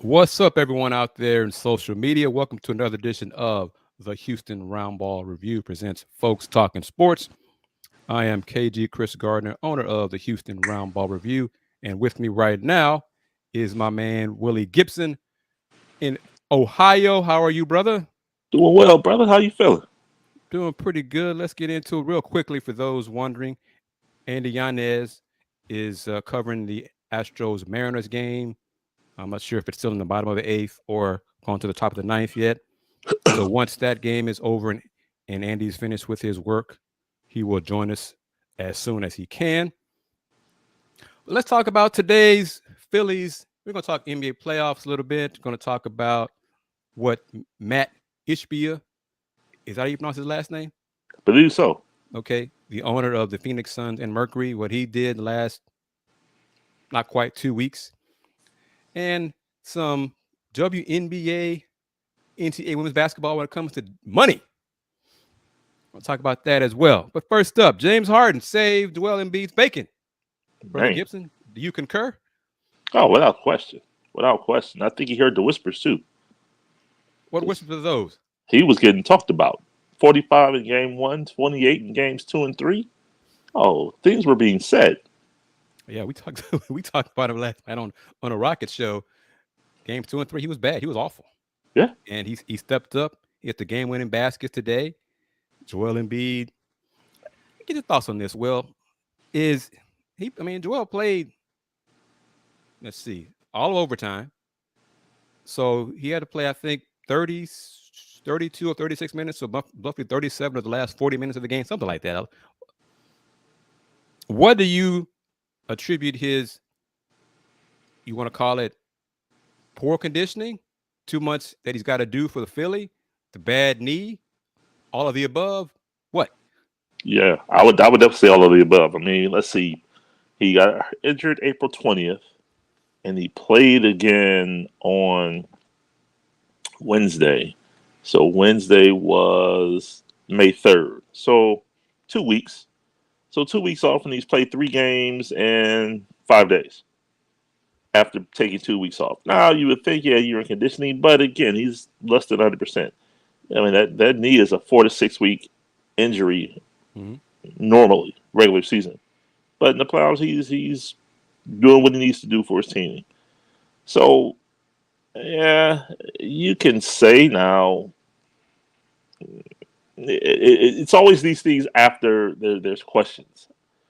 What's up, everyone out there in social media? Welcome to another edition of the Houston Roundball Review presents Folks Talking Sports. I am KG Kris Gardner, owner of the Houston Roundball Review, and with me right now is my man Willy Gibson in Ohio. How are you, brother? Doing well, brother. How you feeling? Doing pretty good. Let's get into it real quickly for those wondering. Andy Yanez is covering the Astros Mariners game. I'm not sure if it's still in the bottom of the eighth or gone to the top of the ninth yet. So once that game is over and Andy's finished with his work, he will join us as soon as he can. Let's talk about today's Phillies. We're going to talk NBA playoffs a little bit. We're going to talk about what Matt Ishbia, is that how you pronounce his last name? I believe so. Okay. The owner of the Phoenix Suns and Mercury, what he did last not quite 2 weeks. And some WNBA, NCAA women's basketball when it comes to money. We'll talk about that as well. But first up, James Harden saved Joel Embiid's bacon. Brother Gibson, do you concur? Oh, without question. Without question. I think he heard the whispers, too. What whispers are those? He was getting talked about. 45 in game 1, 28 in games 2 and 3. Oh, things were being said. Yeah, we talked about him last night on a Rocket show. Games 2 and 3, he was bad. He was awful. Yeah. And he stepped up. He hit the game-winning baskets today. Joel Embiid. Get your thoughts on this, Will. Joel played, let's see, all overtime. So he had to play, I think, 32 or 36 minutes, so roughly 37 of the last 40 minutes of the game, something like that. What do you attribute his, you want to call it poor conditioning, too much that he's got to do for the Philly, the bad knee, all of the above? What? Yeah, I would definitely say all of the above. I mean, let's see. He got injured April 20th, and he played again on Wednesday. So Wednesday was May 3rd. So 2 weeks. So 2 weeks off, and he's played 3 games in 5 days after taking 2 weeks off. Now, you would think, yeah, you're in conditioning, but again, he's less than 100%. I mean, that knee is a 4 to 6 week injury normally, regular season. But in the playoffs, he's doing what he needs to do for his team. So, yeah, you can say now, it's always these things after there's questions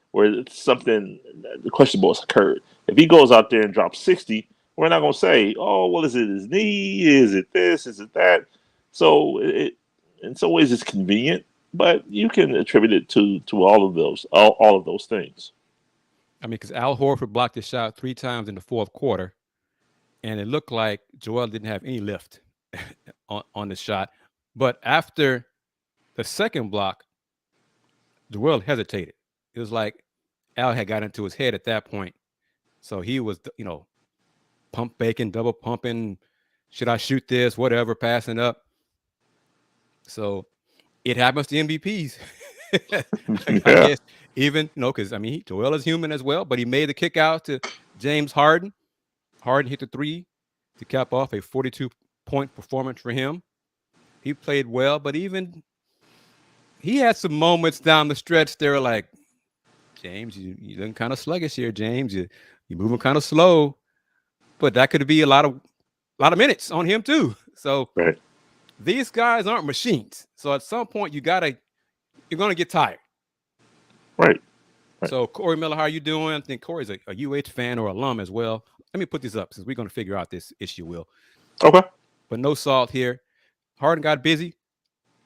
where it's something, the question has occurred. If he goes out there and drops 60, we're not going to say, oh, well, is it his knee? Is it this? Is it that? So in some ways it's convenient, but you can attribute it to all of those things. I mean, because Al Horford blocked his shot 3 times in the fourth quarter, and it looked like Joel didn't have any lift on the shot. But after the second block, Joel hesitated. It was like Al had got into his head at that point. So he was, pump faking, double pumping. Should I shoot this? Whatever, passing up. So it happens to MVPs. I guess even, because, Joel is human as well, but he made the kick out to James Harden. Harden hit the 3 to cap off a 42-point performance for him. He played well, but even he had some moments down the stretch there like, James, you're looking kind of sluggish here, James. You're moving kind of slow. But that could be a lot of minutes on him too. So These guys aren't machines. So at some point you're going to get tired. Right. So Corey Miller, how are you doing? I think Corey's a UH fan or alum as well. Let me put this up since we're going to figure out this issue, Will. Okay. But no salt here. Harden got busy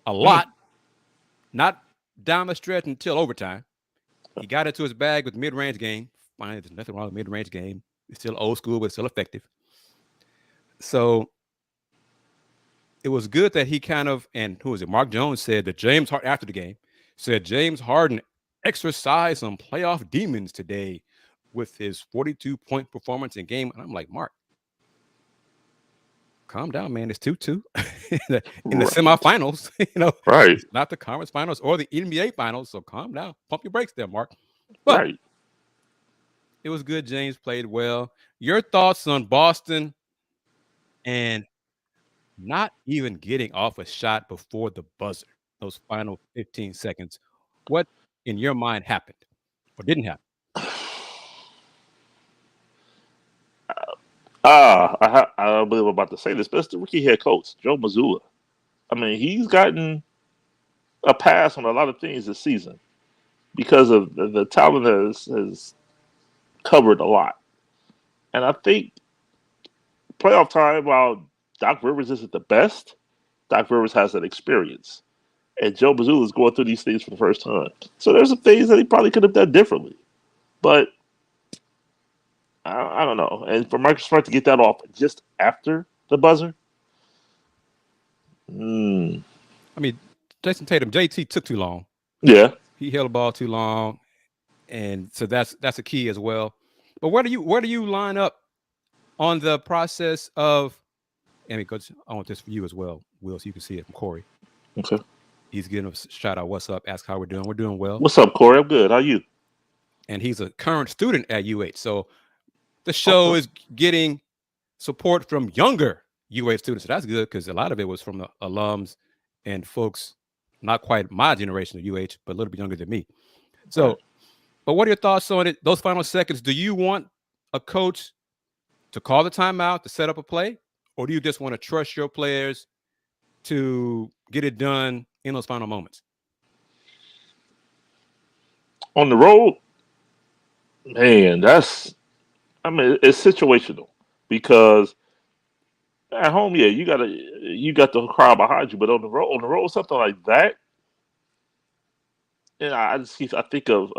a lot, not down the stretch until overtime. He got into his bag with the mid-range game. Finally, there's nothing wrong with mid-range game. It's still old school, but it's still effective. So it was good that he kind of, and who was it? Mark Jones said that James Harden, after the game, said James Harden exercised some playoff demons today. with his 42-point performance in game. And I'm like, Mark, calm down, man. It's 2-2 in the Right. semifinals. Right. It's not the conference finals or the NBA finals. So calm down. Pump your brakes there, Mark. But Right. it was good. James played well. Your thoughts on Boston and not even getting off a shot before the buzzer, those final 15 seconds. What in your mind happened or didn't happen? I believe I'm about to say this, but it's the rookie head coach, Joe Mazzulla. I mean, he's gotten a pass on a lot of things this season because of the talent has covered a lot. And I think playoff time, while Doc Rivers isn't the best, Doc Rivers has that experience. And Joe Mazzulla is going through these things for the first time. So there's some things that he probably could have done differently. But I don't know. And for Marcus Smart to get that off just after the buzzer, I mean, Jason Tatum, JT took too long. yeah. He held the ball too long, and so that's a key as well. But where do you line up on the process of? I mean, coach, I want this for you as well, Will, so you can see it from Corey. Okay. He's giving us a shout out. What's up? Ask how we're doing. We're doing well. What's up, Corey? I'm good. How you? And he's a current student at UH. So the show is getting support from younger UH students. So that's good because a lot of it was from the alums and folks not quite my generation of UH, but a little bit younger than me. So, Right. But what are your thoughts on it? Those final seconds, do you want a coach to call the timeout to set up a play? Or do you just want to trust your players to get it done in those final moments? On the road, man, it's situational because at home, yeah, you got the crowd behind you, but on the road, something like that, and I think of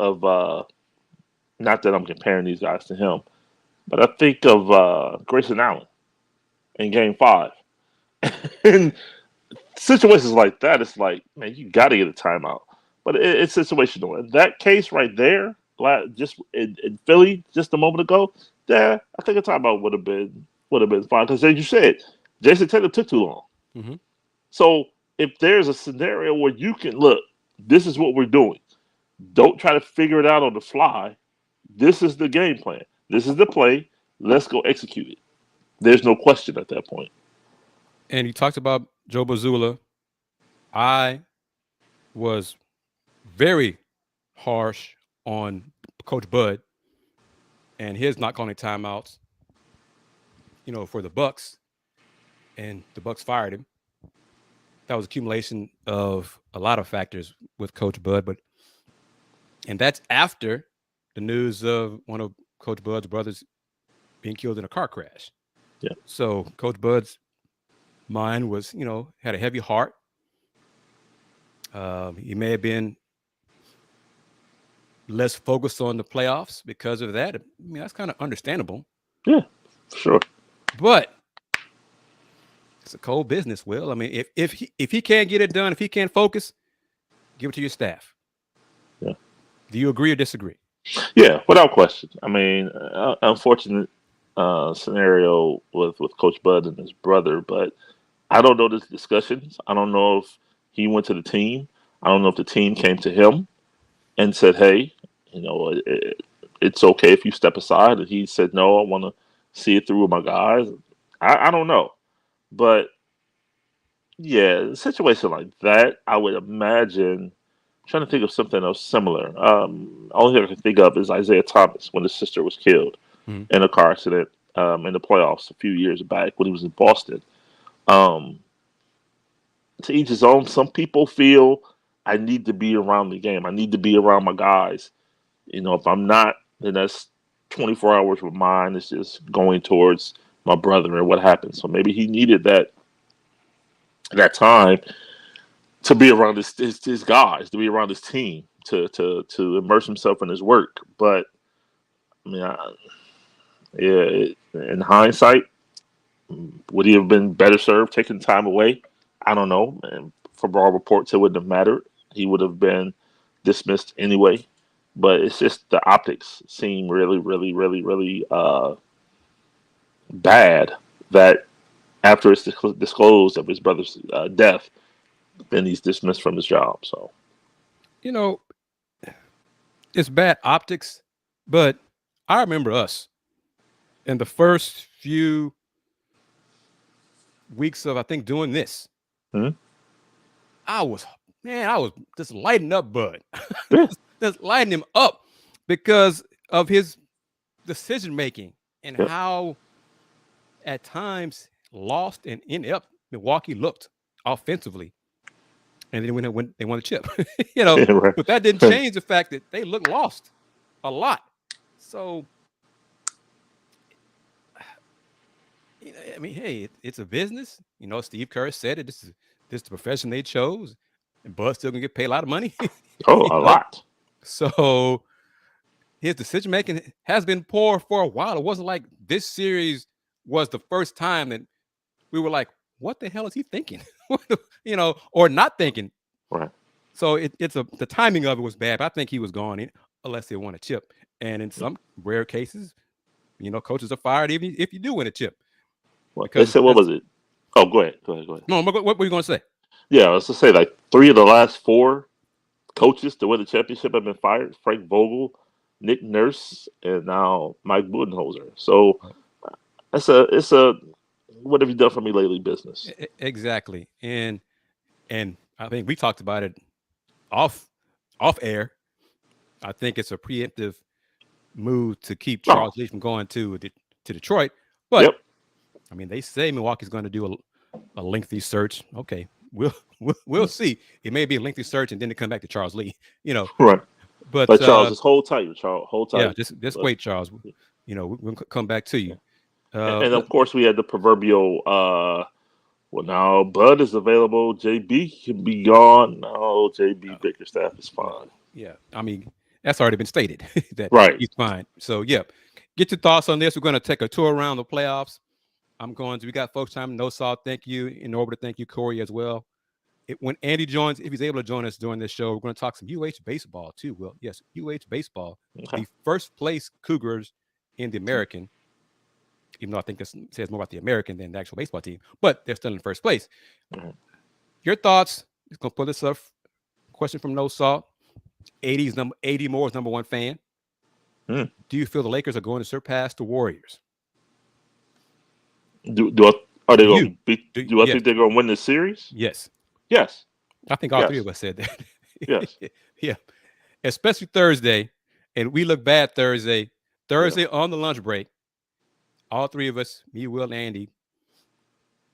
not that I'm comparing these guys to him, but I think of Grayson Allen in Game 5, and situations like that, it's like, man, you got to get a timeout, but it's situational. In that case right there, just in Philly, just a moment ago, yeah, I think a timeout would have been fine because, as you said, Jason Tatum took too long. Mm-hmm. So if there's a scenario where you can look, this is what we're doing. Don't try to figure it out on the fly. This is the game plan. This is the play. Let's go execute it. There's no question at that point. And you talked about Joe Mazzulla. I was very harsh on Coach Bud and his not calling timeouts, for the Bucks, and the Bucks fired him. That was accumulation of a lot of factors with Coach Bud, and that's after the news of one of Coach Bud's brothers being killed in a car crash. Yeah. So Coach Bud's mind was, had a heavy heart. He may have been less focused on the playoffs because of that. I mean, that's kind of understandable. Yeah, for sure. But it's a cold business, Will. I mean, if he can't get it done, if he can't focus, give it to your staff. Yeah. Do you agree or disagree? Yeah, without question. I mean, unfortunate scenario with Coach Bud and his brother, but I don't know the discussions. I don't know if he went to the team. I don't know if the team came to him and said, "Hey, it's okay if you step aside." And he said, "No, I want to see it through with my guys." I don't know, but yeah, a situation like that, I would imagine. I'm trying to think of something else similar. Only thing I can think of is Isaiah Thomas when his sister was killed in a car accident in the playoffs a few years back when he was in Boston. To each his own. Some people feel I need to be around the game. I need to be around my guys. If I'm not, then that's 24 hours with mine. It's just going towards my brother and what happened. So maybe he needed that time to be around his guys, to be around his team, to immerse himself in his work. But I mean, in hindsight, would he have been better served taking time away? I don't know. And from all reports, it wouldn't have mattered. He would have been dismissed anyway. but it's just the optics seem really, really, really, really bad. That after it's disclosed of his brother's death, then he's dismissed from his job. So it's bad optics, but I remember us in the first few weeks of, I think, doing this. Mhm. I was just lighting up Bud. Yeah. Just lighting him up because of his decision making and Yep. how at times lost and inept Milwaukee looked offensively. And then when they won the chip, Right. but that didn't change the fact that they looked lost a lot. So, I mean, hey, it's a business. Steve Kerr said it. This is the profession they chose, and Bud's still gonna get paid a lot of money. Oh, a lot. So his decision making has been poor for a while. It wasn't like this series was the first time that we were like, "What the hell is he thinking?" Or not thinking. Right. So the timing of it was bad. But I think he was gone unless they won a chip. And in some rare cases, coaches are fired even if you do win a chip. Well, they said, what was it? Oh, go ahead. No, what were you going to say? Yeah, I was to say, like, 3 of the last 4 coaches to win the championship have been fired. Frank Vogel, Nick Nurse, and now Mike Budenholzer. So it's a what have you done for me lately business. Exactly. And I think we talked about it off air. I think it's a preemptive move to keep Charles Lee from going to Detroit. But I mean, they say Milwaukee's going to do a lengthy search. Okay, we'll see. It may be a lengthy search, and then they come back to Charles Lee. Right. But Charles, just hold tight, Charles. Hold tight. Yeah, just wait, Charles. We'll come back to you. And of course, we had the proverbial. Well, now Bud is available. JB can be gone. No, JB Bickerstaff is fine. Yeah, I mean that's already been stated that Right. he's fine. So yeah, get your thoughts on this. We're going to take a tour around the playoffs. We got folks time. No Saw, thank you. In Orbiter, thank you, Corey, as well. When Andy joins, if he's able to join us during this show, we're going to talk some baseball too. Well, yes, baseball. Okay. The first place Cougars in the American, even though I think this says more about the American than the actual baseball team, but they're still in first place. Mm-hmm. Your thoughts? Let's go put this up. Question from No Saw. 80 more is number one fan. Mm. Do you feel the Lakers are going to surpass the Warriors? Do I think they're going to win this series? Yes. Yes. I think all 3 of us said that. Yes. Yeah. Especially Thursday. And we look bad Thursday. On the lunch break, all 3 of us, me, Will, and Andy,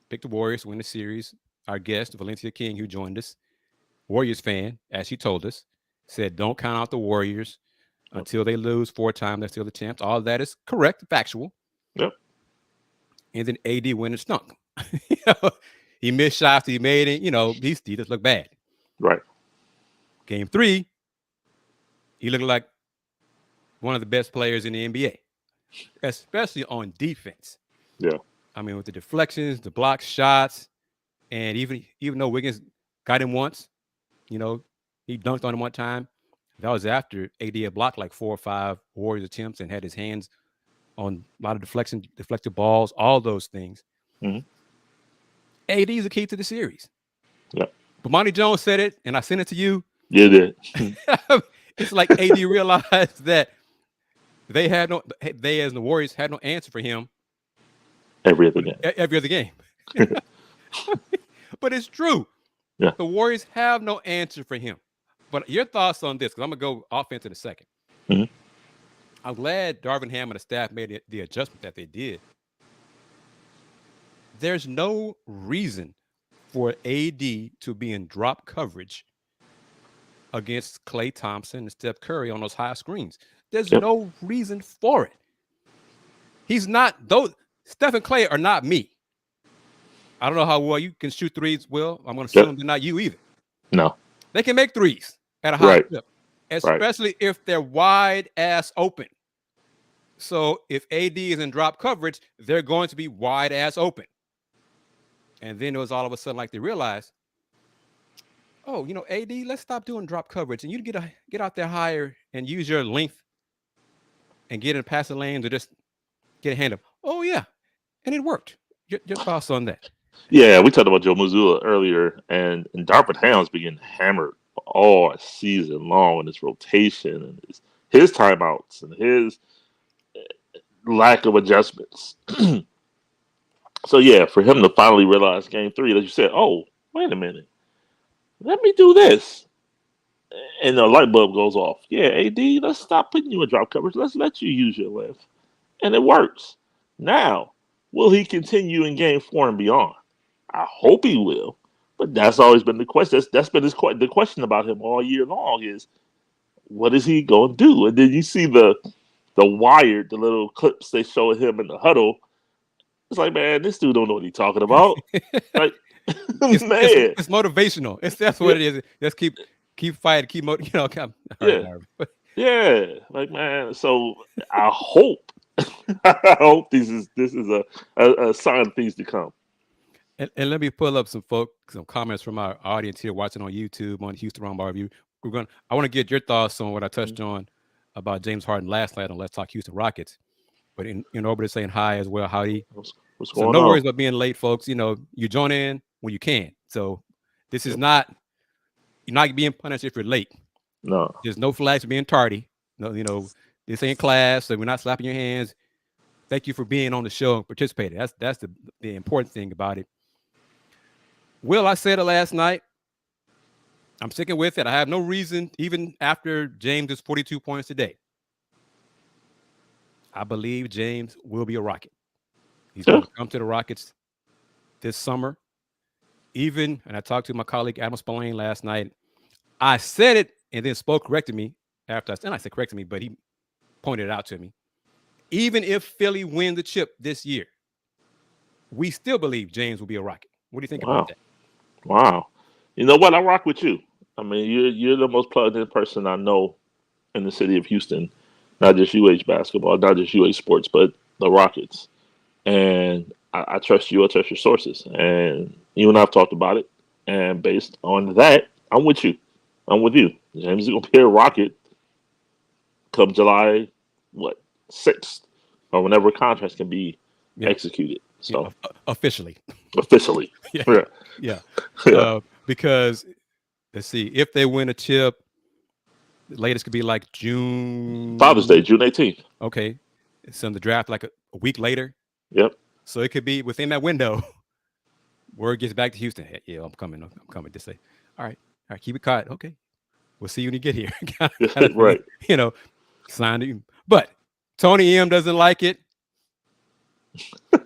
picked the Warriors to win the series. Our guest, Valencia King, who joined us, Warriors fan, as she told us, said don't count out the Warriors until they lose 4 times. They're still the champs. All that is correct, factual. Yep. And then AD went and stunk. He missed shots. He made it. He just looked bad. Right. Game 3, he looked like one of the best players in the NBA, especially on defense. Yeah. I mean, with the deflections, the block shots, and even though Wiggins got him once, he dunked on him one time. That was after AD had blocked like 4 or 5 Warriors attempts and had his hands on a lot of deflected balls, all those things. Mm-hmm. AD is the key to the series. Yep. But Monty Jones said it, and I sent it to you. You did. It's like AD realized that they as the Warriors had no answer for him every other game. But it's true. Yeah. The Warriors have no answer for him. But your thoughts on this, because I'm going to go offense in a second. Mm-hmm. I'm glad Darvin Ham and the staff made the adjustment that they did. There's no reason for AD to be in drop coverage against Klay Thompson and Steph Curry on those high screens. There's no reason for it. He's not those. Steph and Klay are not me. I don't know how well you can shoot threes. Will, I'm going to assume they're not you either. No, they can make threes at a high clip, especially if they're wide ass open. So if AD is in drop coverage, they're going to be wide ass open. And then it was all of a sudden like they realized, oh, AD, let's stop doing drop coverage, and you get out there higher and use your length and get in passing lanes or just get a hand up. Oh yeah, and it worked. Your thoughts on that? Yeah, we talked about Joe Mazzulla earlier, and Darvin Ham's been getting hammered all season long in his rotation and his timeouts and his lack of adjustments. So yeah, for him to finally realize Game 3 that you said, "Oh, wait a minute, let me do this," and the light bulb goes off. Yeah, AD, let's stop putting you in drop coverage. Let's let you use your length, and it works. Now, will he continue in Game 4 and beyond? I hope he will, but that's always been the question. That's been the question about him all year long is what is he going to do? And then you see the Wired, the little clips they show of him in the huddle. It's like, man, this dude don't know what he's talking about. Like, it's, man, it's motivational. That's what it is. Just keep fighting, keep all right, yeah, yeah. Like, man, so I hope, I hope this is a sign of things to come. And let me pull up some comments from our audience here watching on YouTube on Houston Roundball Review. I want to get your thoughts on what I touched on about James Harden last night on Let's Talk Houston Rockets. But in Orbit is saying hi as well. Howdy. What's so going no on? worries about being late, folks. You join in when you can. So this is you're not being punished if you're late. No. There's no flags for being tardy. No, this ain't class, so we're not slapping your hands. Thank you for being on the show and participating. That's the important thing about it. Will, I said it last night. I'm sticking with it. I have no reason, even after James' 42 points today. I believe James will be a Rocket. He's going to come to the Rockets this summer. And I talked to my colleague Adam Spillane last night. I said it and then Spoke corrected me after I said corrected me, but he pointed it out to me. Even if Philly wins the chip this year, we still believe James will be a Rocket. What do you think about that? Wow. You know what? I rock with you. I mean, you're the most plugged in person I know in the city of Houston. Not just UH basketball, not just UH sports, but the Rockets. And I trust you. I trust your sources. And you and I have talked about it. And based on that, I'm with you. I'm with you. James is going to be a Rocket come July, 6th, or whenever contracts can be executed. So officially. Yeah. Because let's see, if they win a chip, the latest could be like June. Father's Day, June 18th. Okay. It's on the draft like a week later. Yep. So it could be within that window. Word gets back to Houston. Hey, yeah, I'm coming. Just say, all right, keep it quiet. Okay. We'll see you when you get here. Right. Sign it. But Tony M doesn't like it.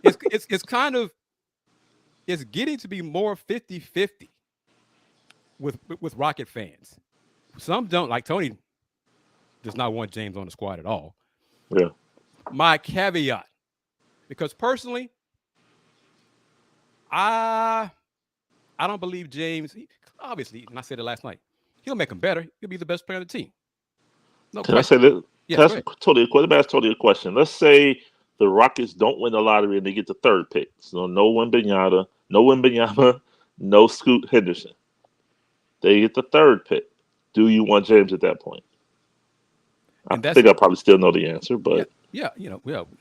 It's kind of, it's getting to be more 50-50 with Rocket fans. Some don't, like Tony does not want James on the squad at all. Yeah. My caveat, because personally, I don't believe James, obviously, and I said it last night, he'll make him better. He'll be the best player on the team. No Can question. I say that? Yeah, let me ask totally a question. Let's say the Rockets don't win the lottery and they get the third pick. So no Wembanyama, no Scoot Henderson. They get the third pick. Do you want James at that point? I think I probably still know the answer, but yeah,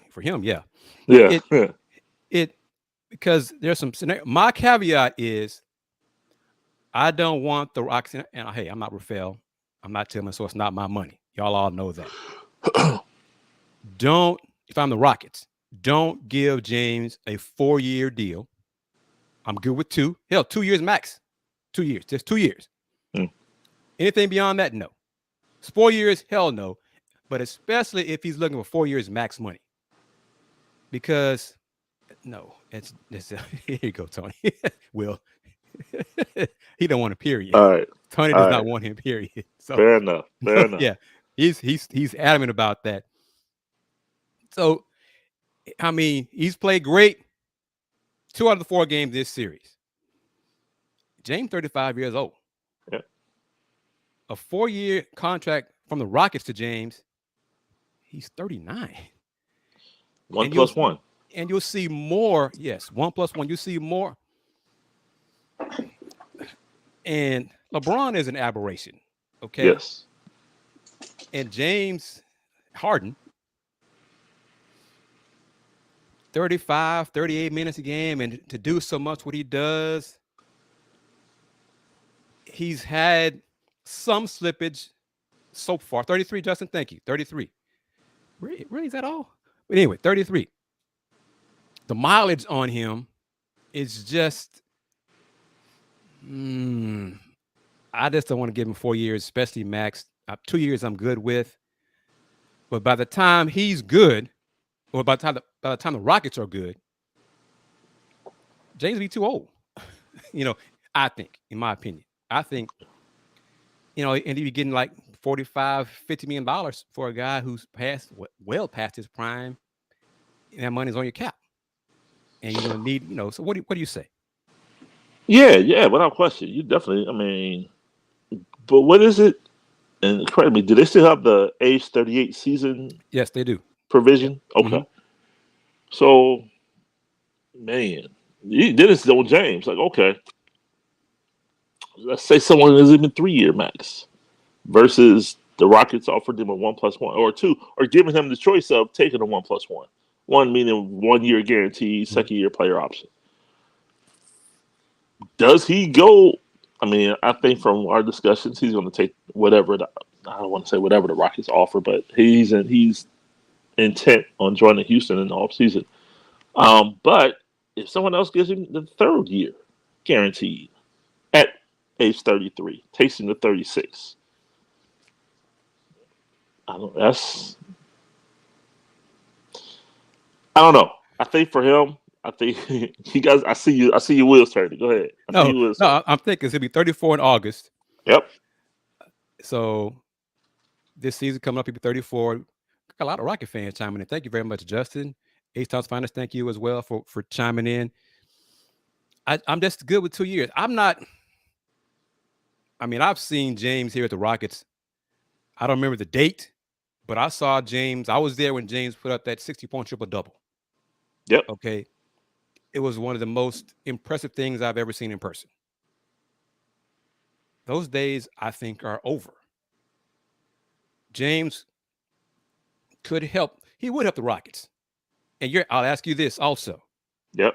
for him, yeah. It because there's some scenario. My caveat is I don't want the Rockets, and hey, I'm not Rafael. I'm not Tillman, so it's not my money. Y'all all know that. If I'm the Rockets, don't give James a 4-year deal. I'm good with 2. Hell, 2 years max. 2 years, just 2 years. Anything beyond that, no. It's 4 years, hell no. But especially if he's looking for 4 years max money. Because, no, it's here you go, Tony. Will. He don't want a period. All right. Tony does not want him, period. So, fair enough. Yeah, he's adamant about that. So, I mean, he's played great 2 out of the 4 games this series. James, 35 years old. Yeah. A 4-year contract from the Rockets to James, he's 39. 1 plus 1. And you'll see more. Yes, 1 plus 1. You'll see more. And LeBron is an aberration, okay? Yes. And James Harden, 35, 38 minutes a game, and to do so much what he does, he's had some slippage so far. 33, Justin, thank you. 33. Really, is that all? But anyway, 33. The mileage on him is just, I just don't want to give him 4 years, especially max. 2 years I'm good with. But by the time he's good, or by the time the Rockets are good, James will be too old. I think, in my opinion. I think, and he'd be getting like $45, $50 million for a guy who's well past his prime, and that money's on your cap. And you're going to need, so what do you say? Yeah, without question. You definitely, but what is it? And correct me, do they still have the age 38 season? Yes, they do. Provision? Okay. Mm-hmm. So, man, then it's on James. Like, okay, let's say someone is even 3-year max versus the Rockets offered them a 1+1 or 2, or giving him the choice of taking a 1+1. 1 meaning 1 year guarantee, second year player option. Does he go? I think from our discussions, he's going to take whatever. I don't want to say whatever the Rockets offer, but he's intent on joining Houston in the offseason. But if someone else gives him the 3rd year guaranteed at age 33, takes him to 36, I don't know. I think for him, you guys. I see you wheels turning. Go ahead. I'm thinking he'll be 34 in August. Yep. So this season coming up, he'll be 34. Got a lot of Rocket fans chiming in. Thank you very much, Justin. H-Town's Finest, thank you as well for chiming in. I'm just good with 2 years. I've seen James here at the Rockets. I don't remember the date, but I saw James. I was there when James put up that 60-point triple-double. Yep. Okay. It was one of the most impressive things I've ever seen in person. Those days, I think, are over. James could help. He would help the Rockets. And I'll ask you this also. Yep.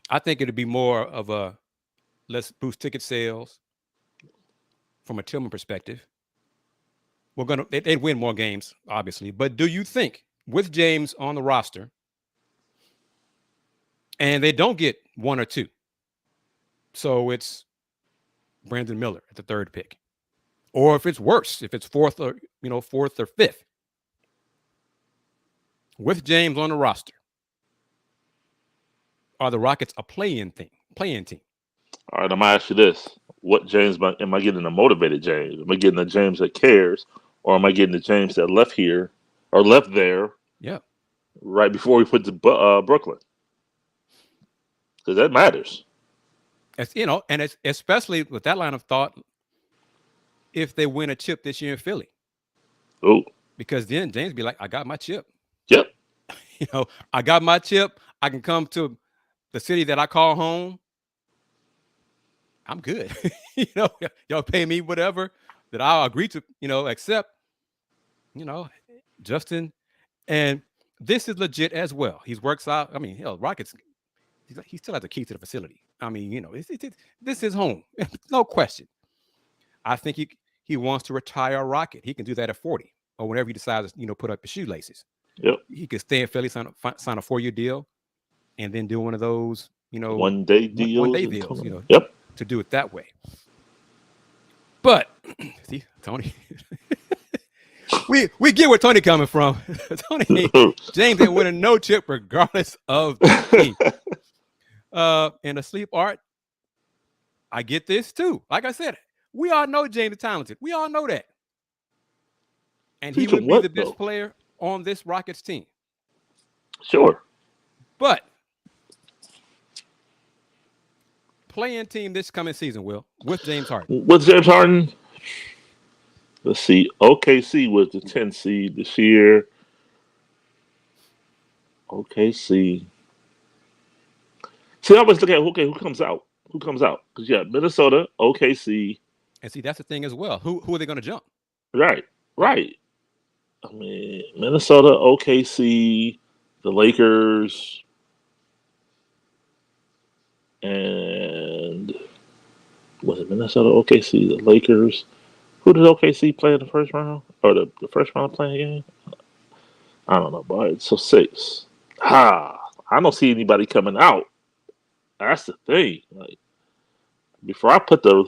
I think it'd be more of a let's boost ticket sales from a Tillman perspective. They'd win more games, obviously. But do you think with James on the roster, and they don't get 1 or 2, so it's Brandon Miller at the 3rd pick, or if it's worse, if it's 4th or 5th, with James on the roster, are the Rockets a play-in team? All right, I'm gonna ask you this: what James am I getting? A motivated James? Am I getting a James that cares, or am I getting the James that left here or left there? Yeah. Right before we put to Brooklyn, because that matters. And it's especially with that line of thought, if they win a chip this year in Philly. Oh. Because then James be like, I got my chip. Yep. I got my chip. I can come to the city that I call home. I'm good. Y'all pay me whatever that I'll agree to, accept, Justin. And this is legit as well. He works out. Rockets, he still has the key to the facility. This is home. No question. I think he wants to retire a Rocket. He can do that at 40 or whenever he decides to, put up his shoelaces. Yep. He could stay in Philly, sign a 4-year deal, and then do one of those, 1-day deals. 1-day deals, Yep. To do it that way. But see, Tony, we get where Tony coming from. Tony, James ain't winning no chip regardless of the team. And the sleep art, I get this too. Like I said, we all know James is talented. We all know that. And he would be the best player on this Rockets team. Sure. But play-in team this coming season, Will, with James Harden. With James Harden, let's see. OKC was the 10th seed this year. OKC. See, I always look at who comes out. Who comes out? Because you have Minnesota, OKC. And see, that's the thing as well. Who are they going to jump? Right, right. I mean, Minnesota, OKC, the Lakers, and was it Minnesota, OKC, the Lakers? Who did OKC play in the first round? Or the first round playing game? I don't know, but so 6. I don't see anybody coming out. That's the thing. Like before I put the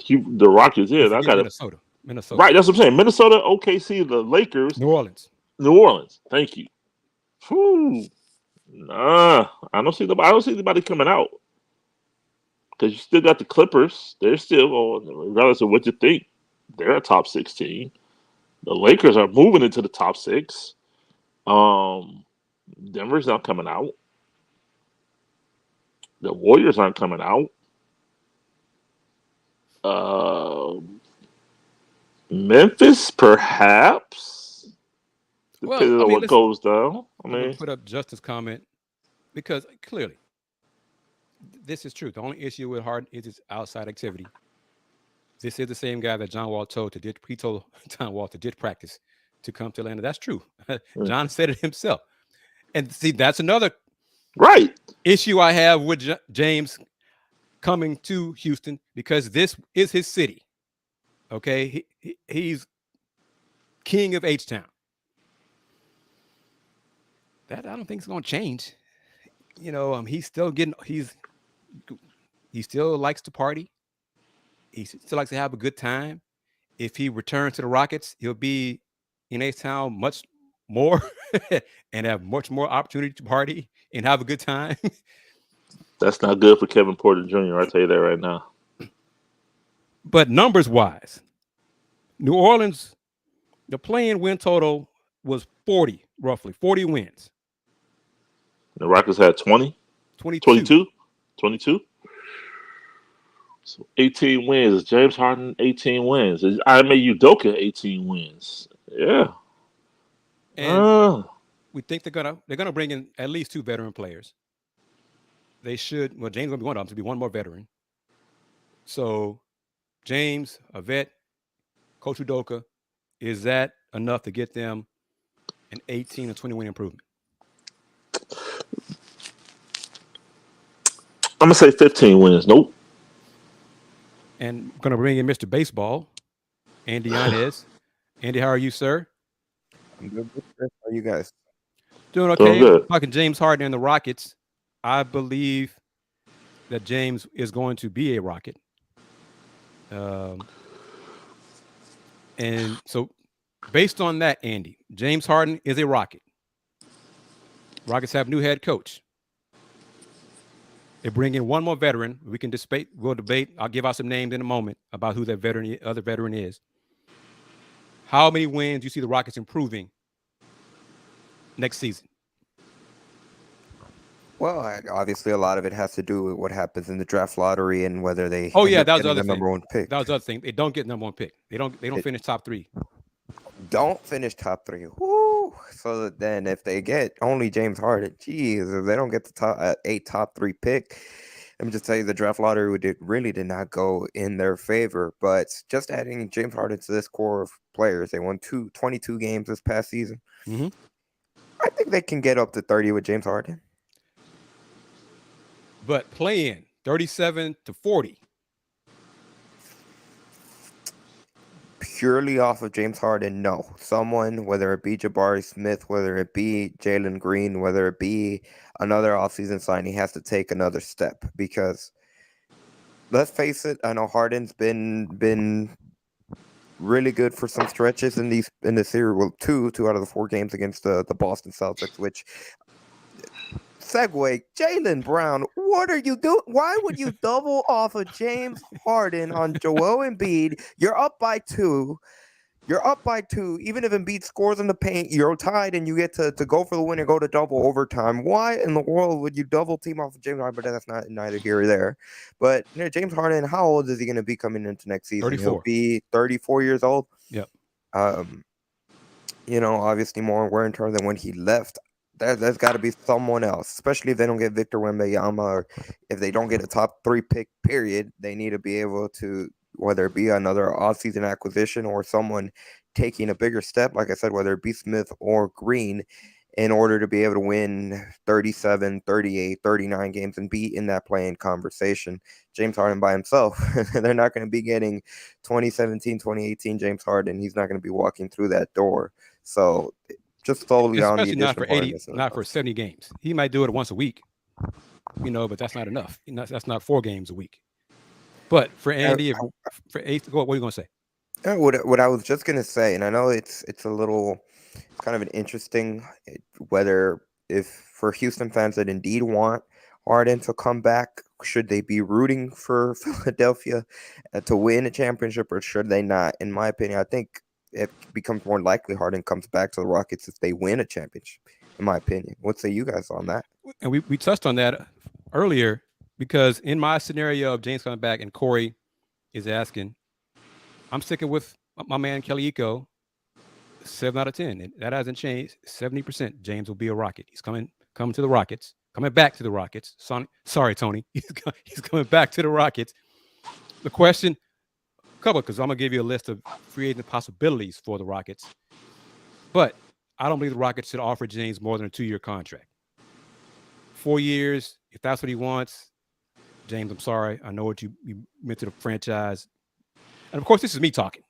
Rockets in, I got to Minnesota. Right, that's what I'm saying. Minnesota, OKC, the Lakers, New Orleans. Thank you. Whew. Nah, I don't see anybody coming out because you still got the Clippers. They're still on, regardless of what you think. They're a top 16. The Lakers are moving into the top 6. Denver's not coming out. The Warriors aren't coming out. Memphis, perhaps, depending on what goes down. I mean, put up Justin's comment because clearly, this is true. The only issue with Harden is his outside activity. This is the same guy that John Wall told he told John Wall to ditch practice to come to Atlanta. That's true. John said it himself. And see, that's another issue I have with James coming to Houston because this is his city. Okay, he's king of H-Town. That I don't think is going to change. You know, he's still he still likes to party. He still likes to have a good time. If he returns to the Rockets, he'll be in H-Town much more and have much more opportunity to party and have a good time. That's not good for Kevin Porter Jr. I'll tell you that right now. But numbers-wise, New Orleans, the play-in win total was 40, roughly, 40 wins. The Rockets had 20? 22? So 18 wins. James Harden, 18 wins. I made Udoka 18 wins. Yeah. And we think they're gonna bring in at least 2 veteran players. They should. Well, James is gonna be one of them to be one more veteran. So James, a vet, Coach Udoka, is that enough to get them an 18 or 20 win improvement? I'm gonna say 15 wins. Nope. And I'm gonna bring in Mr. Baseball, Andy Yanez. Andy, how are you, sir? I'm good. How are you guys? Doing okay. Good. Talking James Harden and the Rockets. I believe that James is going to be a Rocket. And so based on that, Andy, James Harden is a Rocket. Rockets have new head coach. They bring in one more veteran. We can we'll debate. I'll give out some names in a moment about who that other veteran is. How many wins do you see the Rockets improving next season? Well, obviously, a lot of it has to do with what happens in the draft lottery and whether they. Oh yeah, that was the other number one pick. That was the other thing. They don't get number one pick. They don't finish top 3. Don't finish top 3. Woo! So then, if they get only James Harden, geez, if they don't get the top 3 pick, let me just tell you, the draft lottery really did not go in their favor. But just adding James Harden to this core of players, they won 22 games this past season. Mm-hmm. I think they can get up to 30 with James Harden. But playing 37-40. Purely off of James Harden, no. Someone, whether it be Jabari Smith, whether it be Jalen Green, whether it be another offseason signing, has to take another step. Because let's face it, I know Harden's been really good for some stretches in the series. Well, two out of the 4 games against the Boston Celtics, which segue, Jaylen Brown, what are you doing? Why would you double off of James Harden on Joel Embiid? You're up by 2. Even if Embiid scores in the paint, you're tied and you get to go for the win and go to double overtime. Why in the world would you double team off of James Harden? But that's neither here or there. But James Harden, how old is he going to be coming into next season? 34. He'll be 34 years old. Yep. Obviously more wear and tear than when he left. There's got to be someone else, especially if they don't get Victor Wembanyama, or if they don't get a top 3 pick, period. They need to be able to, whether it be another offseason acquisition or someone taking a bigger step, like I said, whether it be Smith or Green, in order to be able to win 37, 38, 39 games and be in that playing conversation. James Harden by himself, they're not going to be getting 2017, 2018 James Harden. He's not going to be walking through that door. So just solely on the Especially not for addition 80, not for 70 games. He might do it once a week, but that's not enough. That's not 4 games a week. But for Andy, for 8, what are you going to say? What I was just going to say, and I know it's kind of an interesting, whether if for Houston fans that indeed want Harden to come back, should they be rooting for Philadelphia to win a championship, or should they not? In my opinion, I think it becomes more likely Harden comes back to the Rockets if they win a championship, in my opinion. What say you guys on that? And we touched on that earlier, because in my scenario of James coming back and Corey is asking, I'm sticking with my man Kelly Eco, 7 out of 10. And that hasn't changed. 70% James will be a Rocket. He's coming to the Rockets, coming back to the Rockets. Sorry, Tony. He's coming back to the Rockets. The question, because I'm going to give you a list of free agent possibilities for the Rockets. But I don't believe the Rockets should offer James more than a 2-year contract. 4 years, if that's what he wants. James, I'm sorry. I know what you meant to the franchise. And of course, this is me talking.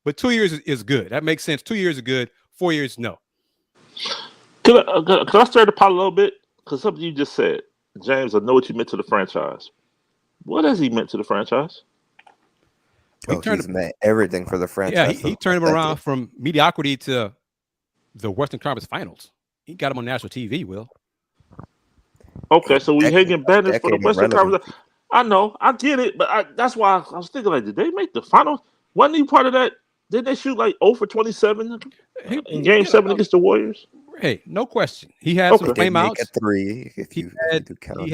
But 2 years is good. That makes sense. 2 years is good. 4 years, no. Can I stir the pot a little bit? Because something you just said, James, I know what you meant to the franchise. What has he meant to the franchise? He's meant everything for the franchise. Yeah, he turned him around from mediocrity to the Western Conference Finals. He got him on national TV, Will. Okay, so we hanging banners for the Western Conference. I know, I get it, but that's why I was thinking, like, did they make the finals? Wasn't he part of that? Did they shoot like 0 for 27 in Game 7 against the Warriors? Hey, no question. He had some flameouts. Make a 3 if you count.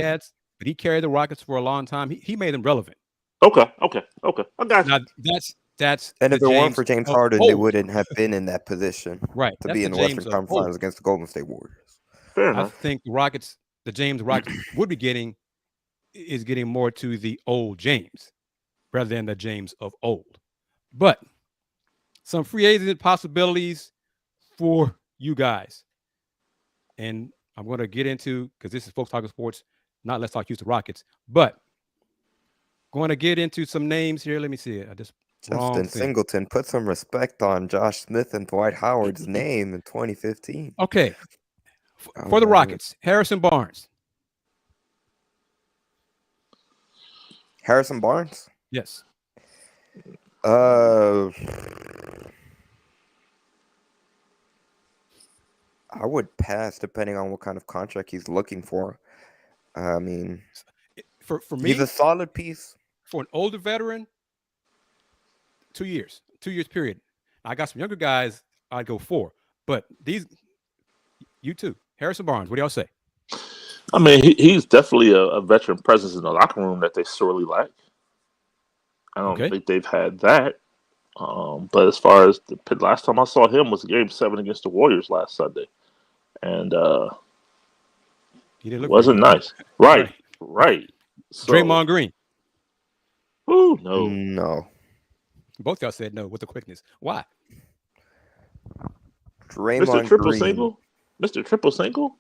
But he carried the Rockets for a long time. He made them relevant. Okay. I got you. Now, that's and if it weren't for James Harden, they wouldn't have been in that position, right? To be in the Western Conference Finals against the Golden State Warriors. Fair enough. I think the James Rockets would be getting more to the old James rather than the James of old. But some free agent possibilities for you guys, and I'm going to get into, because this is Folks Talking Sports, not Let's Talk Houston Rockets, but going to get into some names here. Let me see it. Justin Singleton, put some respect on Josh Smith and Dwight Howard's name in 2015. Okay. For the Rockets, Harrison Barnes. Harrison Barnes? Yes. I would pass depending on what kind of contract he's looking for. I mean, for me, he's a solid piece. For an older veteran, 2 years. 2 years period. I got some younger guys I'd go 4. But you too. Harrison Barnes, what do y'all say? I mean, he's definitely a veteran presence in the locker room that they sorely lack. I don't think they've had that. But as far as the last time I saw him was Game 7 against the Warriors last Sunday. And it wasn't nice. Right. So, Draymond Green. Ooh, no. No. Both y'all said no with the quickness. Why? Draymond Mr. Triple Green. Single? Mr. Triple Single?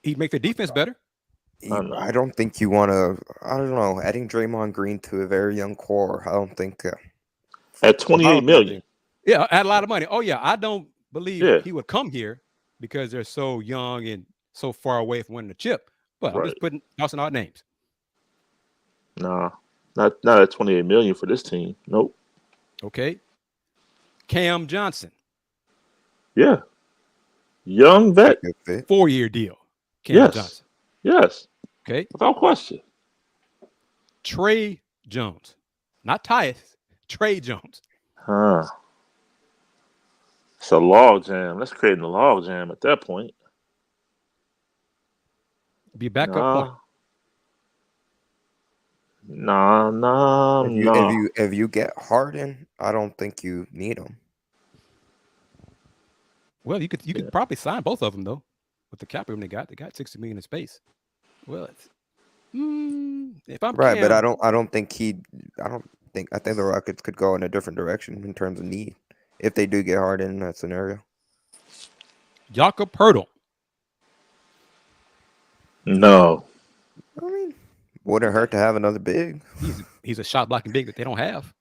He'd make the defense better. I don't think you want to, I don't know, adding Draymond Green to a very young core, I don't think. At $28 million. Yeah, add a lot of money. Oh, yeah, I don't believe he would come here because they're so young and so far away from winning the chip. But I'm just tossing out names. Nah, not at $28 million for this team. Nope. Okay. Cam Johnson. Yeah. Young vet. 4-year deal. Cam Johnson. Yes. Okay. Without question. Trey Jones. Not Tyus. Trey Jones. Huh. It's a log jam. Let's create a log jam at that point. Be a backup point. Nah. If you get Harden, I don't think you need him. Well, you could probably sign both of them though. with the cap room they got $60 million in space. Well, if I'm Right, Cam, but I think the Rockets could go in a different direction in terms of need if they do get Harden in that scenario. Jakob Poeltl. No. I mean, wouldn't hurt to have another big. He's a shot blocking big that they don't have.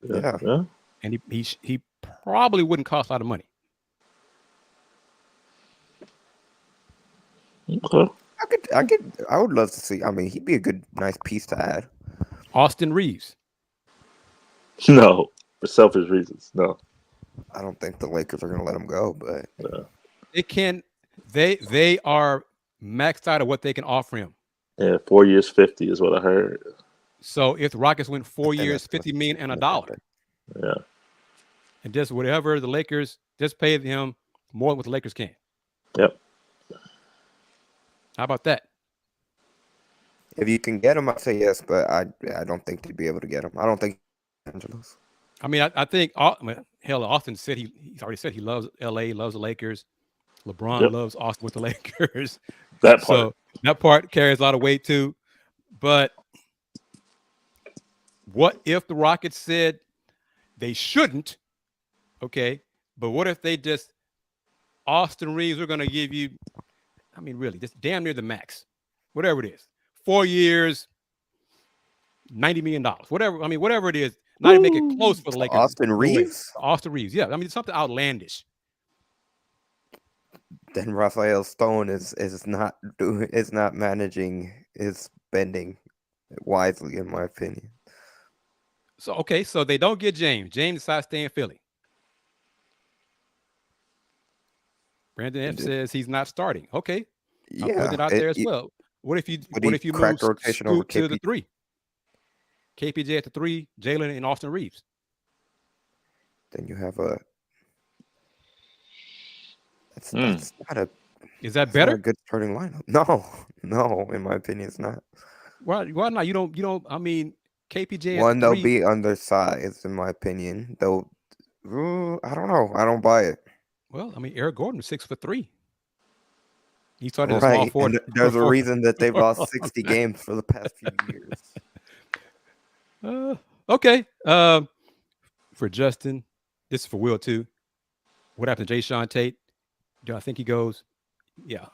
Yeah. And he probably wouldn't cost a lot of money. Okay. I would love to see. I mean, he'd be a nice piece to add. Austin Reaves. No, for selfish reasons. No. I don't think the Lakers are going to let him go, but They can. They are maxed out of what they can offer him. Yeah, 4 years, 50 is what I heard. So if the Rockets win 4 years, $50 million and $1, Yeah, and just whatever the Lakers just pay him more than what the Lakers can. Yep. How about that? if you can get him, I'd say yes. But I don't think they'd be able to get him. I don't think Angelos. I mean, I think hell, Austin said he's already said he loves LA, loves the Lakers. LeBron loves Austin with the Lakers. that part. So that part carries a lot of weight too. But what if the Rockets said they shouldn't? Okay, but what if they just Austin Reaves? We're going to give you, I mean, really, just damn near the max, whatever it is, 4 years, $90 million, whatever. I mean, whatever it is, not even make it close for the Lakers. Austin Reaves. Austin Reaves, yeah. I mean, something outlandish. Then Raphael Stone is not managing his spending wisely, in my opinion. So okay, so they don't get James. James decides to stay in Philly. Brandon F says he's not starting. Okay, I'm putting it out there as well. What if you move rotation over Scoot to the 3? KPJ at the 3, Jalen and Austin Reaves. Then you have a. That's not a. Is that better? Not a good starting lineup. No, in my opinion, it's not. Why not? You don't. I mean, KPJ. One, they'll be undersized, in my opinion. I don't know. I don't buy it. Well, I mean, Eric Gordon was 6'3". He started as Right. small forward. There's a reason that they've lost 60 games for the past few years. Okay. For Justin, this is for Will too. What happened to Jay Sean Tate? Do I think he goes? Yeah.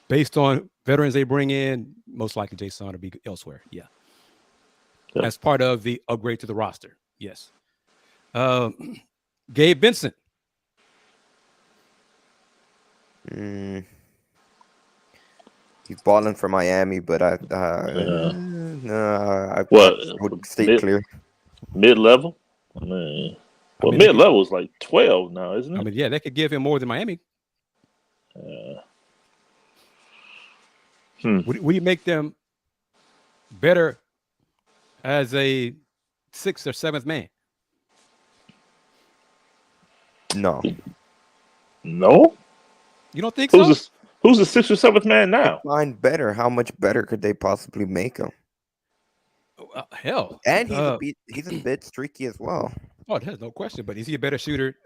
Based on veterans they bring in, most likely Jay Sean will be elsewhere. Yeah. As part of the upgrade to the roster. Yes. Gabe Vincent. He's balling for Miami, but I would stay clear. Mid-level? I mean, mid-level is like 12 now, isn't it? I mean, yeah, they could give him more than Miami. Would you make them better as a 6th or 7th man? No. You don't think so? Who's the 6th or 7th man now? Find better. How much better could they possibly make him? Hell. And he's a bit streaky as well. Oh, there's no question. But is he a better shooter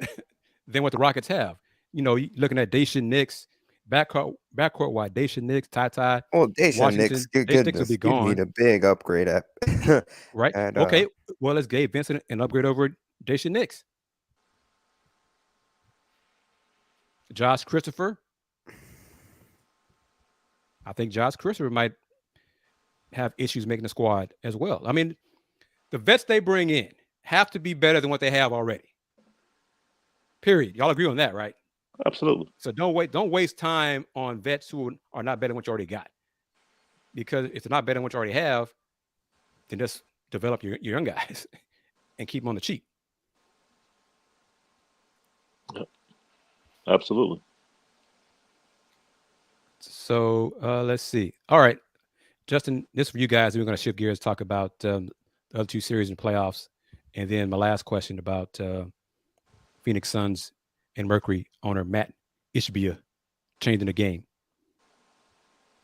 than what the Rockets have? You know, looking at Daishan Nix, backcourt wide, Daishan Nix, Ty. Oh, Daishan Nix, goodness, give me the big upgrade at right. And, okay. Well, let's Gabe Vincent an upgrade over Daishan Nix. Josh Christopher. I think Josh Christopher might have issues making the squad as well. I mean, the vets they bring in have to be better than what they have already. Period. Y'all agree on that, right? Absolutely. So don't waste time on vets who are not better than what you already got. Because if they're not better than what you already have, then just develop your young guys and keep them on the cheap. Yep. Absolutely. So let's see. All right, Justin, this is for you guys. We're going to shift gears, talk about the other 2 series in playoffs. And then my last question about Phoenix Suns and Mercury owner Matt Ishbia changing the game.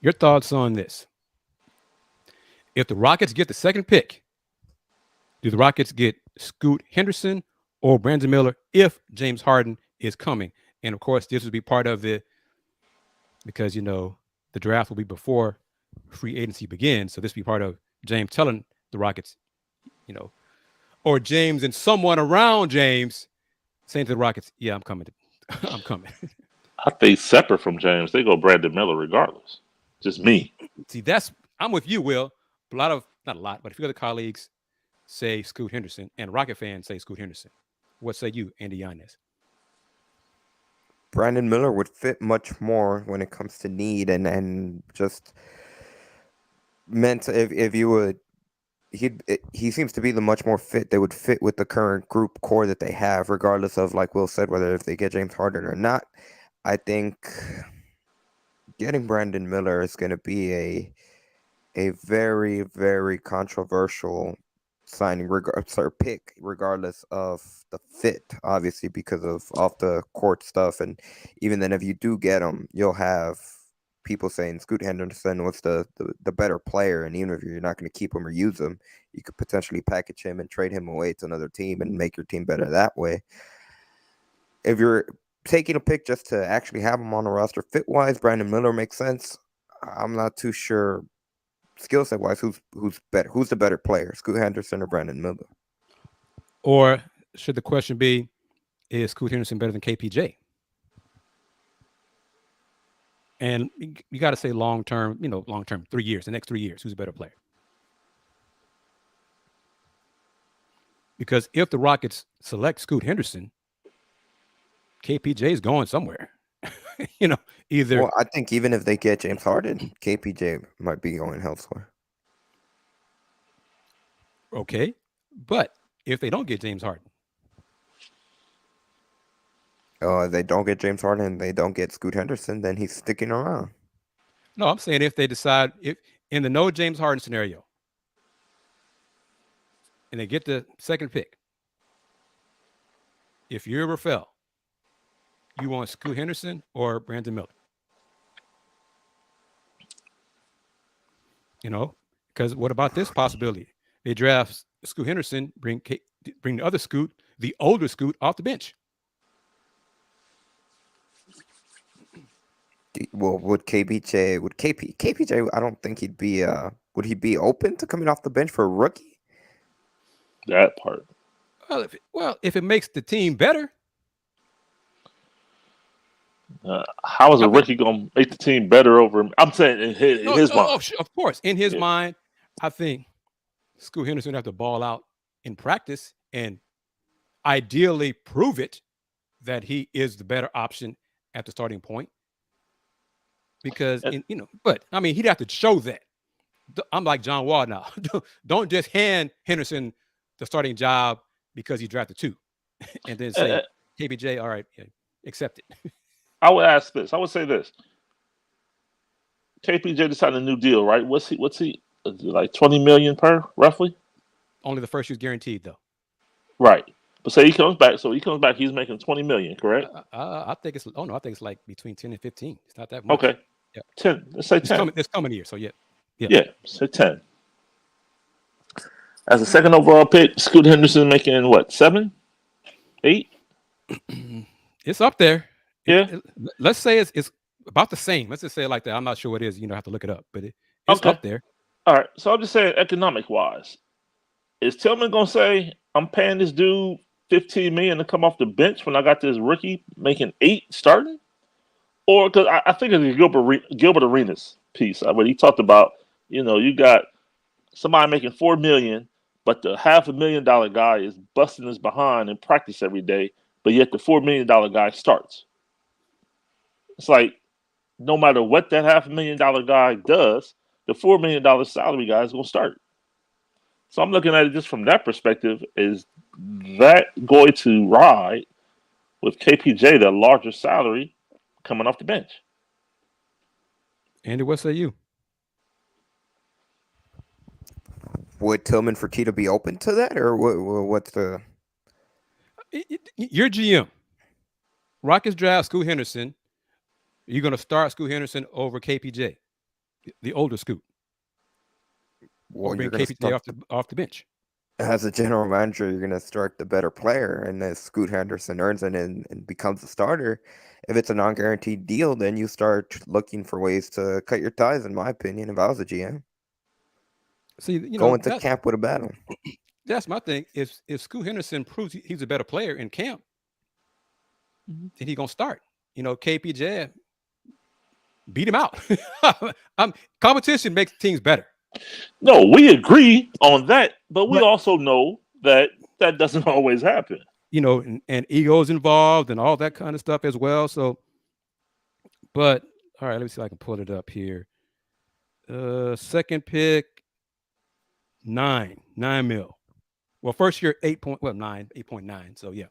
Your thoughts on this? If the Rockets get the 2nd pick, do the Rockets get Scoot Henderson or Brandon Miller if James Harden is coming? And of course, this would be part of the because the draft will be before free agency begins. So this will be part of James telling the Rockets, or James and someone around James saying to the Rockets, "Yeah, I'm coming. I'm coming." I think separate from James, they go Brandon Miller regardless. Just me. See, I'm with you, Will. Not a lot, but a few other colleagues say Scoot Henderson, and Rocket fans say Scoot Henderson. What say you, Andy Yanez? Brandon Miller would fit much more when it comes to need and just meant if you would. He seems to be the much more fit. They would fit with the current group core that they have, regardless of, like Will said, whether if they get James Harden or not. I think getting Brandon Miller is going to be a very, very controversial signing pick, regardless of the fit, obviously, because of off the court stuff. And even then, if you do get him, you'll have people saying Scoot Henderson was the better player, and even if you're not going to keep him or use him, you could potentially package him and trade him away to another team and make your team better that way. If you're taking a pick just to actually have him on the roster fit-wise, Brandon Miller makes sense. I'm not too sure skill set wise who's better. Who's the better player, Scoot Henderson or Brandon Miller? Or should the question be, is Scoot Henderson better than KPJ? And you got to say long term, 3 years, the next 3 years, who's a better player? Because if the Rockets select Scoot Henderson, KPJ is going somewhere. Either. Well, I think even if they get James Harden, KPJ might be going elsewhere. Okay, but if they don't get James Harden, they don't get James Harden and they don't get Scoot Henderson, then he's sticking around. No, I'm saying if they decide, if in the no James Harden scenario, and they get the second pick, if you're Rafael, you want Scoot Henderson or Brandon Miller? Because what about this possibility? They draft Scoot Henderson, bring the other Scoot, the older Scoot, off the bench. Well, KPJ, I don't think he'd be. Would he be open to coming off the bench for a rookie? That part. Well, if it makes the team better. How is a rookie going to make the team better over him? I'm saying in his mind. Of course. In his mind, I think Scoot Henderson would have to ball out in practice and ideally prove it that he is the better option at the starting point. Because, but I mean, he'd have to show that. I'm like John Wall now. Don't just hand Henderson the starting job because he drafted 2 and then say, KPJ, all right, accept it. I would ask this. I would say this. KPJ just signed a new deal, right? What's he like 20 million per, roughly? Only the first year's guaranteed, though. Right. But say he comes back. So he comes back, he's making 20 million, correct? I think it's like between 10 and 15. It's not that much. Okay. Yeah. 10. Let's say 10. This coming year. So yeah. Yeah, say 10. As a second overall pick, Scoot Henderson making what, 7? 8? It's up there. Yeah. Let's say it's about the same. Let's just say it like that. I'm not sure what it is. I have to look it up, but it's up there. All right. So I'm just saying, economic wise, is Tillman gonna say I'm paying this dude $15 million to come off the bench when I got this rookie making 8 starting? Or because I think it's a Gilbert Arenas piece where he talked about, you got somebody making $4 million, but the $500,000 guy is busting his behind in practice every day, but yet the $4 million guy starts. It's like no matter what that $500,000 guy does, the $4 million salary guy is going to start. So I'm looking at it just from that perspective. Is that going to ride with KPJ, the larger salary, coming off the bench? Andy, what say you? Would Tillman Fertitta be open to that, or what's the? Your GM. Rockets draft Scoot Henderson. You're going to start Scoot Henderson over KPJ, the older Scoot. Well, or bring KPJ off the bench. as a general manager, you're going to start the better player, and as Scoot Henderson earns it and becomes a starter, if it's a non-guaranteed deal, then you start looking for ways to cut your ties, in my opinion, if I was a GM. See, Go into camp with a battle. that's my thing. If Scoot Henderson proves he's a better player in camp, then he's gonna start. KPJ beat him out. Competition makes teams better. No, we agree on that, but we also know that doesn't always happen. And egos involved and all that kind of stuff as well. So, but all right, let me see if I can pull it up here. Second pick, 9 mil. Well, first year 8.9. So yeah.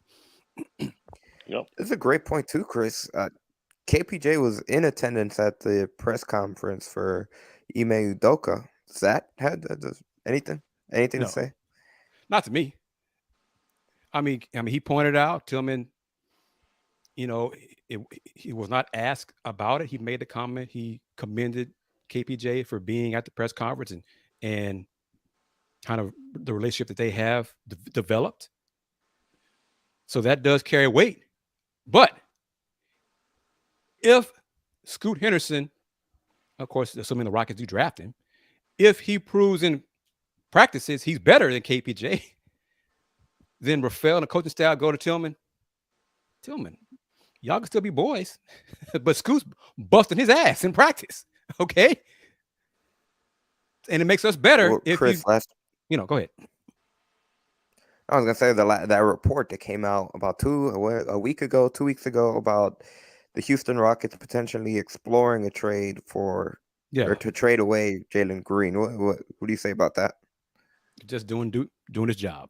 Yep. This is a great point too, Kris. KPJ was in attendance at the press conference for Ime Udoka. Does that have anything No. to say? Not to me. I mean, he pointed out Tillman. He was not asked about it. He made the comment. He commended KPJ for being at the press conference and kind of the relationship that they have developed. So that does carry weight. But if Scoot Henderson, of course, assuming the Rockets do draft him, if he proves in practices he's better than KPJ, then Rafael and the coaching staff go to Tillman, y'all can still be boys, but Scoot's busting his ass in practice, okay? And it makes us better Well, if Kris, go ahead. I was gonna say that report that came out about 2 weeks ago about the Houston Rockets potentially exploring a trade or to trade away Jalen Green. What do you say about that? Just doing his job.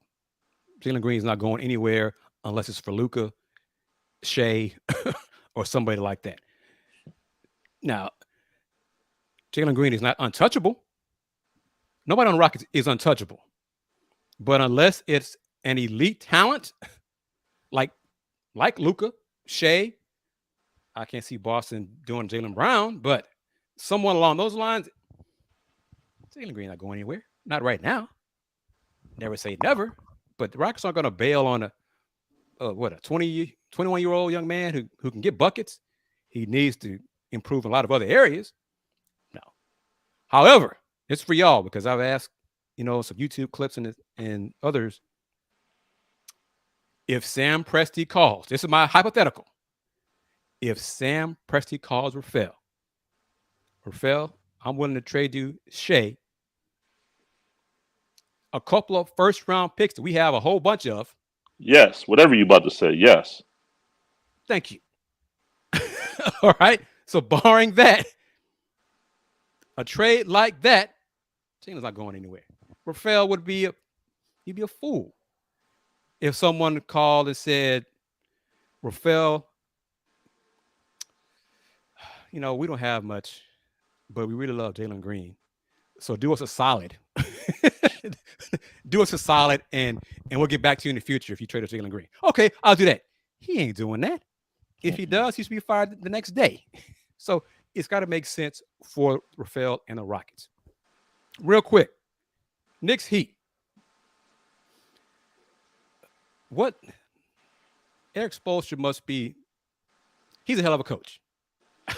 Jalen Green's not going anywhere unless it's for Luka, Shea, or somebody like that. Now, Jalen Green is not untouchable. Nobody on the Rockets is untouchable. But unless it's an elite talent like Luka, Shea, I can't see Boston doing Jaylen Brown, but someone along those lines, Jalen Green not going anywhere. Not right now. Never say never. But the Rockets aren't going to bail on a 21-year-old young man who can get buckets. He needs to improve in a lot of other areas. No. However, it's for y'all because I've asked, some YouTube clips and others. If Sam Presti calls, this is my hypothetical. If Sam Presti calls Rafael, I'm willing to trade you Shea, a couple of first-round picks that we have a whole bunch of. Yes, whatever you're about to say, yes. Thank you. All right. So barring that, a trade like that, Jalen's not going anywhere. Rafael would be he'd be a fool if someone called and said, Rafael, we don't have much, but we really love Jalen Green. So do us a solid. Do us a solid, and we'll get back to you in the future if you trade us Jalen Green. Okay, I'll do that. He ain't doing that. If he does, he should be fired the next day. So it's got to make sense for Rafael and the Rockets. Real quick, Knicks Heat. What Eric Spoelstra must be, he's a hell of a coach.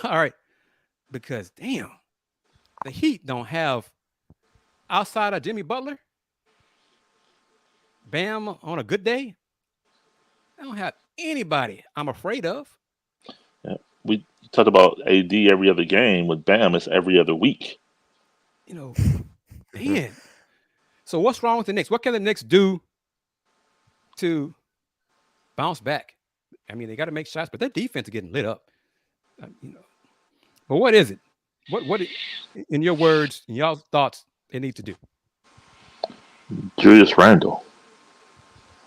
All right. Because, damn, the Heat don't have, outside of Jimmy Butler, Bam on a good day, I don't have anybody I'm afraid of. Yeah. We talked about AD every other game. With Bam, it's every other week. Man. So what's wrong with the Knicks? What can the Knicks do to bounce back? I mean, they got to make shots, but their defense is getting lit up. But what is it? What in your words, in y'all's thoughts, they need to do? Julius Randle.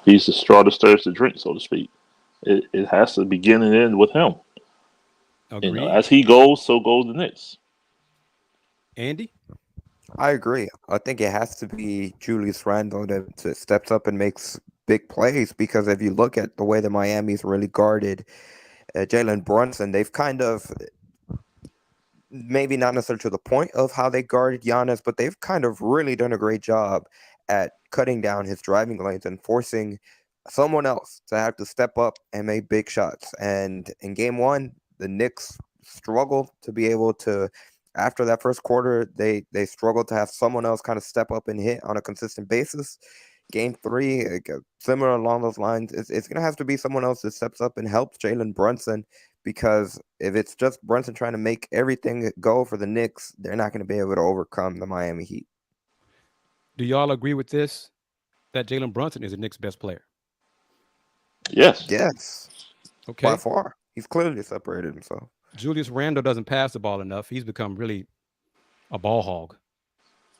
He's the straw that stirs the drink, so to speak. It has to begin and end with him. Agreed. As he goes, so goes the Knicks. Andy? I agree. I think it has to be Julius Randle that steps up and makes big plays, because if you look at the way that Miami's really guarded Jalen Brunson, they've kind of, maybe not necessarily to the point of how they guarded Yanez, but they've kind of really done a great job at cutting down his driving lanes and forcing someone else to have to step up and make big shots. And in game one, the Knicks struggled to be able to, after that first quarter, they struggled to have someone else kind of step up and hit on a consistent basis. Game three, similar along those lines, it's going to have to be someone else that steps up and helps Jalen Brunson, because if it's just Brunson trying to make everything go for the Knicks, they're not going to be able to overcome the Miami Heat. Do y'all agree with this, that Jalen Brunson is the Knicks' best player? Yes. Yes. Okay. By far. He's clearly separated himself. Julius Randle doesn't pass the ball enough. He's become really a ball hog,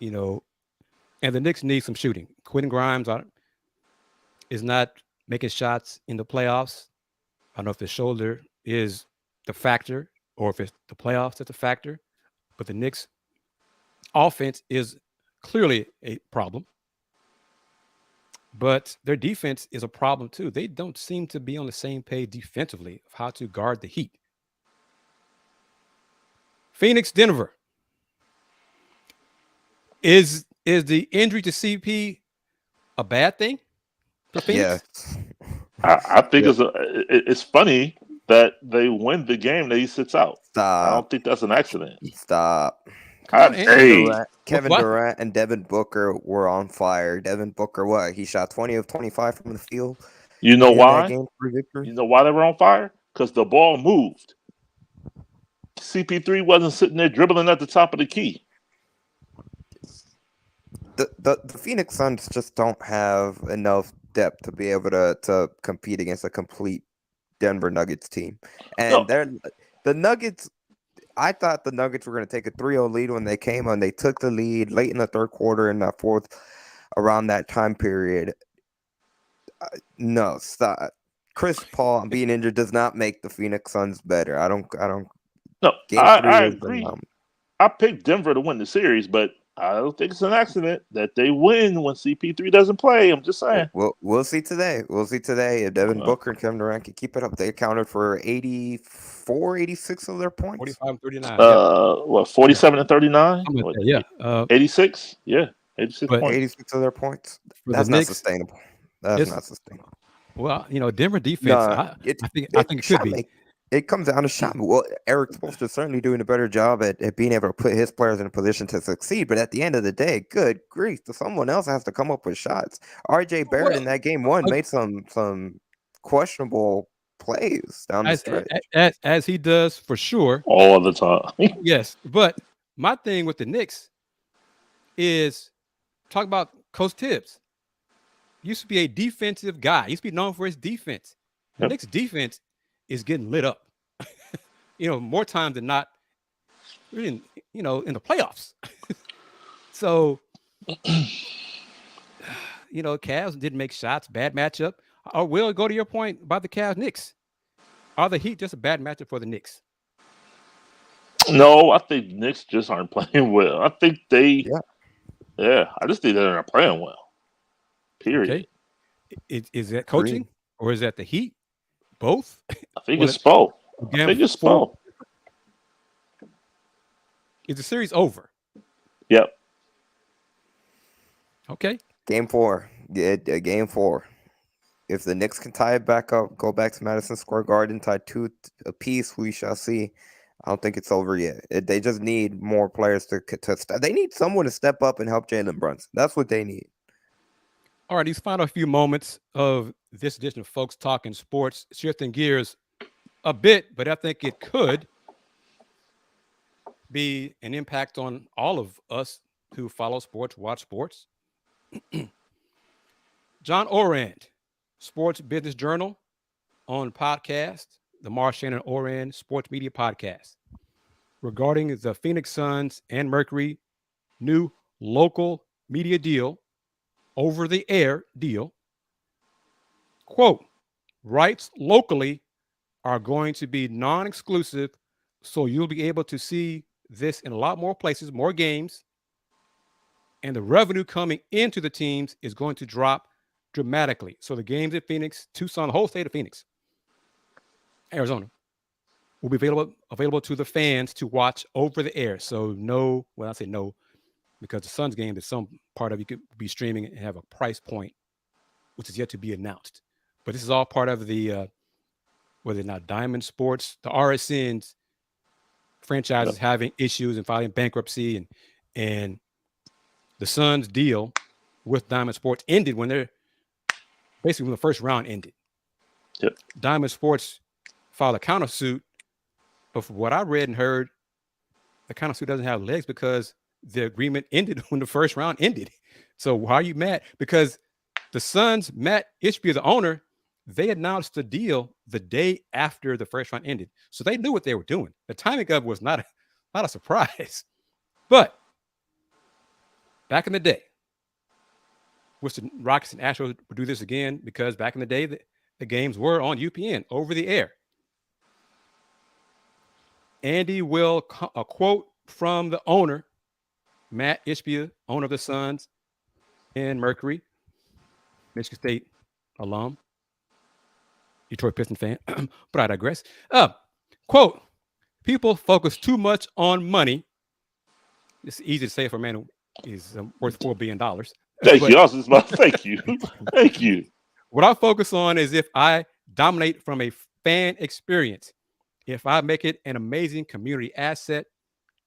and the Knicks need some shooting. Quentin Grimes is not making shots in the playoffs. I don't know if the shoulder is the factor or if it's the playoffs that's a factor, but the Knicks offense is clearly a problem. But their defense is a problem too. They don't seem to be on the same page defensively of how to guard the Heat. Phoenix, Denver. Is the injury to CP a bad thing for Phoenix? Yes. I think it's funny that they win the game that he sits out. Stop. I don't think that's an accident. Stop. Kevin Durant and Devin Booker were on fire. Devin Booker, he shot 20 of 25 from the field. You know why? Game for victory. You know why they were on fire? Because the ball moved. CP3 wasn't sitting there dribbling at the top of the key. The Phoenix Suns just don't have enough depth to be able to compete against a complete Denver Nuggets team. And the Nuggets, I thought the Nuggets were going to take a 3-0 lead when they came on. They took the lead late in the third quarter and that fourth, around that time period. No, stop. Chris Paul being injured does not make the Phoenix Suns better. I don't. No, I agree. I picked Denver to win the series, but I don't think it's an accident that they win when CP3 doesn't play. I'm just saying. We'll see today. We'll see today if Devin Booker and Kevin Durant can keep it up. They accounted for 84, 86 of their points. 45 39. 47 and 39? Yeah. 86? Yeah. 86 points. 86 of their points. That's not sustainable. That's not sustainable. Well, Denver defense, I think it could be. It comes down to shot. Well, Eric Spoelstra is certainly doing a better job at being able to put his players in a position to succeed. But at the end of the day, good grief, someone else has to come up with shots. RJ Barrett in that game one made some questionable plays down the stretch. As he does for sure. All the time. Yes. But my thing with the Knicks is talk about Coach Tibbs. He used to be a defensive guy. He used to be known for his defense. The Knicks defense is getting lit up, more times than not, really, in the playoffs. So, Cavs didn't make shots, bad matchup. Or will go to your point about the Cavs Knicks. Are the Heat just a bad matchup for the Knicks? No, I think Knicks just aren't playing well. I think I just think they're not playing well. Period. Okay. Is that coaching or is that the Heat? Both? I think it's both. Is the series over? Yep. Okay. Game 4. Game 4. If the Knicks can tie it back up, go back to Madison Square Garden, tie 2 apiece, we shall see. I don't think it's over yet. They just need more players to they need someone to step up and help Jalen Brunson. That's what they need. All right, these final few moments of this edition of Folks Talking Sports, shifting gears a bit, but I think it could be an impact on all of us who follow sports, watch sports. John Orand, Sports Business Journal, on podcast, the Marshan and Orand Sports Media Podcast, regarding the Phoenix Suns and Mercury new local media deal, over-the-air deal. Quote, rights locally are going to be non-exclusive, so you'll be able to see this in a lot more places, more games, and the revenue coming into the teams is going to drop dramatically. So the games at Phoenix, Tucson, the whole state of Phoenix, Arizona, will be available to the fans to watch over the air. So no, well, I say no, because the Suns game is some part of you could be streaming and have a price point, which is yet to be announced. But this is all part of the whether or not Diamond Sports, the RSN's franchises Yep. having issues and filing bankruptcy, and the Suns deal with Diamond Sports ended when the first round ended. Yep. Diamond Sports filed a countersuit, but from what I read and heard, the countersuit doesn't have legs because the agreement ended when the first round ended. So why are you mad? Because the Suns, Matt Ishbia, the owner, they announced the deal the day after the first round ended. So they knew what they were doing. The timing of it was not a surprise. But back in the day, wish the Rockets and Astros would do this again, because back in the day, the games were on UPN over the air. Andy will a quote from the owner, Matt Ishbia, owner of the Suns and Mercury, Michigan State alum, Detroit Piston fan, but I digress. Quote, people focus too much on money. It's easy to say for a man who is worth $4 billion. Thank you. Thank you. Thank you. What I focus on is if I dominate from a fan experience, if I make it an amazing community asset,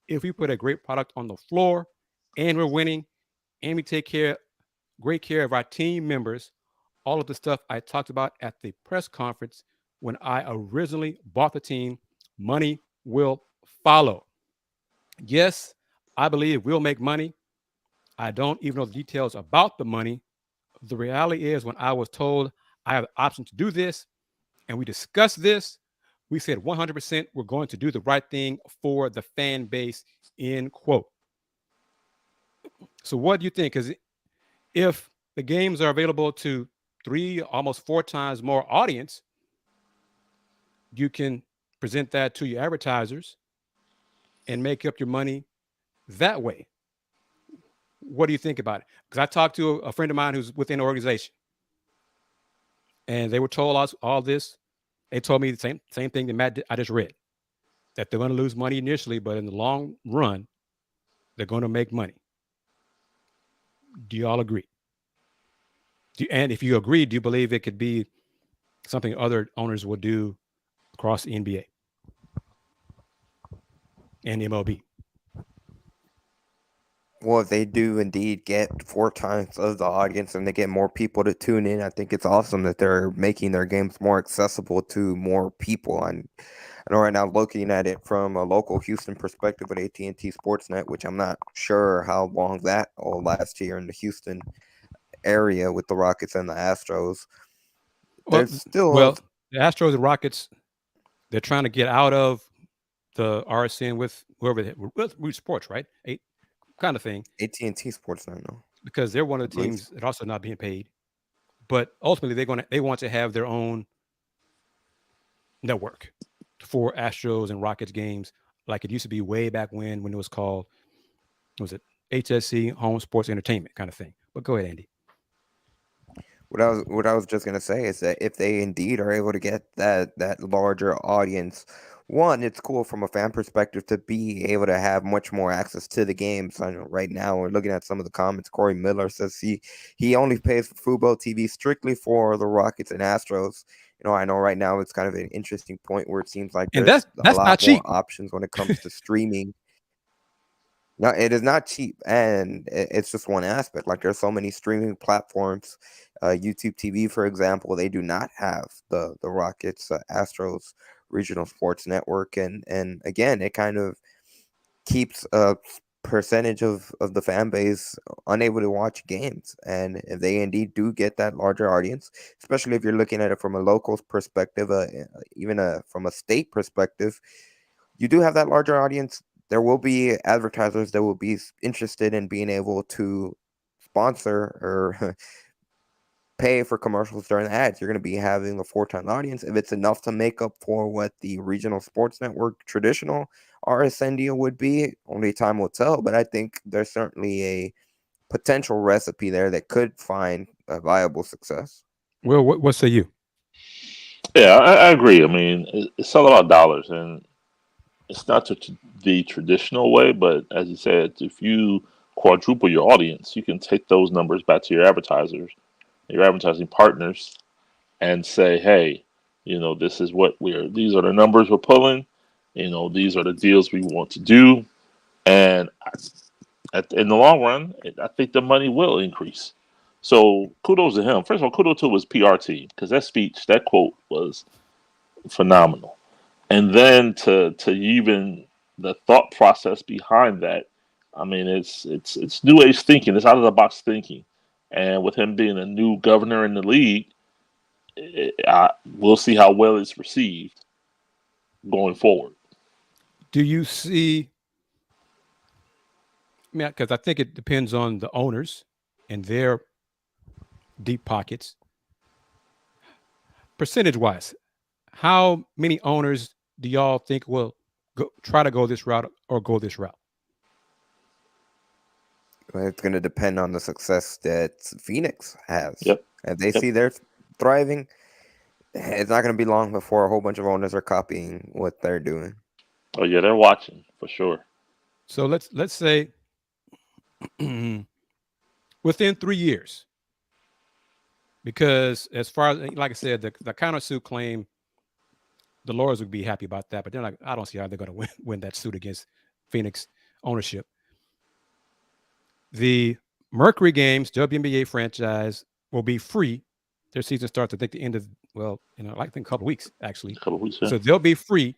if we put a great product on the floor and we're winning and we take great care of our team members, all of the stuff I talked about at the press conference when I originally bought the team, money will follow. Yes, I believe we'll make money. I don't even know the details about the money. The reality is, when I was told I have the option to do this and we discussed this, we said 100% we're going to do the right thing for the fan base, end quote. So what do you think? Because if the games are available to 3, almost 4 times more audience, you can present that to your advertisers and make up your money that way. What do you think about it? Because I talked to a friend of mine who's within the organization, and they were told us all this. They told me the same thing that Matt I just read, that they're going to lose money initially, but in the long run, they're going to make money. Do you all agree? And if you agree, do you believe it could be something other owners will do across the NBA and the MLB? Well, if they do indeed get 4 times of the audience and they get more people to tune in, I think it's awesome that they're making their games more accessible to more people. And I know right now, looking at it from a local Houston perspective with AT&T Sportsnet, which I'm not sure how long that will last here in the Houston area with the Rockets and the Astros. There's still the Astros and Rockets, they're trying to get out of the RSN with whoever with Reaves Sports, right? Kind of thing. AT&T Sportsnet, no, because they're one of the teams that also not being paid. But ultimately, they want to have their own network for Astros and Rockets games, like it used to be way back when it was called, what was it, HSC, Home Sports Entertainment kind of thing. But go ahead, Andy. What I was just gonna say is that if they indeed are able to get that larger audience, one, it's cool from a fan perspective to be able to have much more access to the games. I know right now we're looking at some of the comments. Corey Miller says he only pays for Fubo TV strictly for the Rockets and Astros. I know right now it's kind of an interesting point where it seems like there's that's a lot not more cheap. options when it comes to streaming. No, it is not cheap, and it's just one aspect. Like, there's so many streaming platforms. YouTube TV, for example, they do not have the Rockets, Astros regional sports network, and again, it kind of keeps a percentage of the fan base unable to watch games. And if they indeed do get that larger audience, especially if you're looking at it from a local perspective, even from a state perspective, you do have that larger audience. There will be advertisers that will be interested in being able to sponsor or pay for commercials during the ads. You're going to be having a 4 times audience. If it's enough to make up for what the regional sports network traditional RSN deal would be, only time will tell. But I think there's certainly a potential recipe there that could find a viable success. Well, what say you? Yeah, I agree. I mean, it's all about dollars, and it's not the traditional way, but as you said, if you quadruple your audience. You can take those numbers back to your advertisers, your advertising partners, and say, hey, this is what these are the numbers we're pulling. These are the deals we want to do. And in the long run, I think the money will increase. So kudos to him. First of all, kudos to his PR team, because that speech, that quote was phenomenal. And then to even the thought process behind that, I mean, it's new age thinking. It's out of the box thinking. And with him being a new governor in the league, we'll see how well it's received going forward. Do you see? I mean, because I think it depends on the owners and their deep pockets. Percentage-wise, how many owners do y'all think will try to go this route or go this route? It's going to depend on the success that Phoenix has. Yep. If they see they're thriving, it's not going to be long before a whole bunch of owners are copying what they're doing. Oh yeah, they're watching for sure. So let's say within 3 years, because as far as, like I said, the countersuit claim, the lawyers would be happy about that, but they're like, I don't see how they're going to win that suit against Phoenix ownership. The Mercury games, WNBA franchise, will be free. Their season starts, I think, the end of, I think a couple of weeks, actually. A couple of weeks, yeah. So they'll be free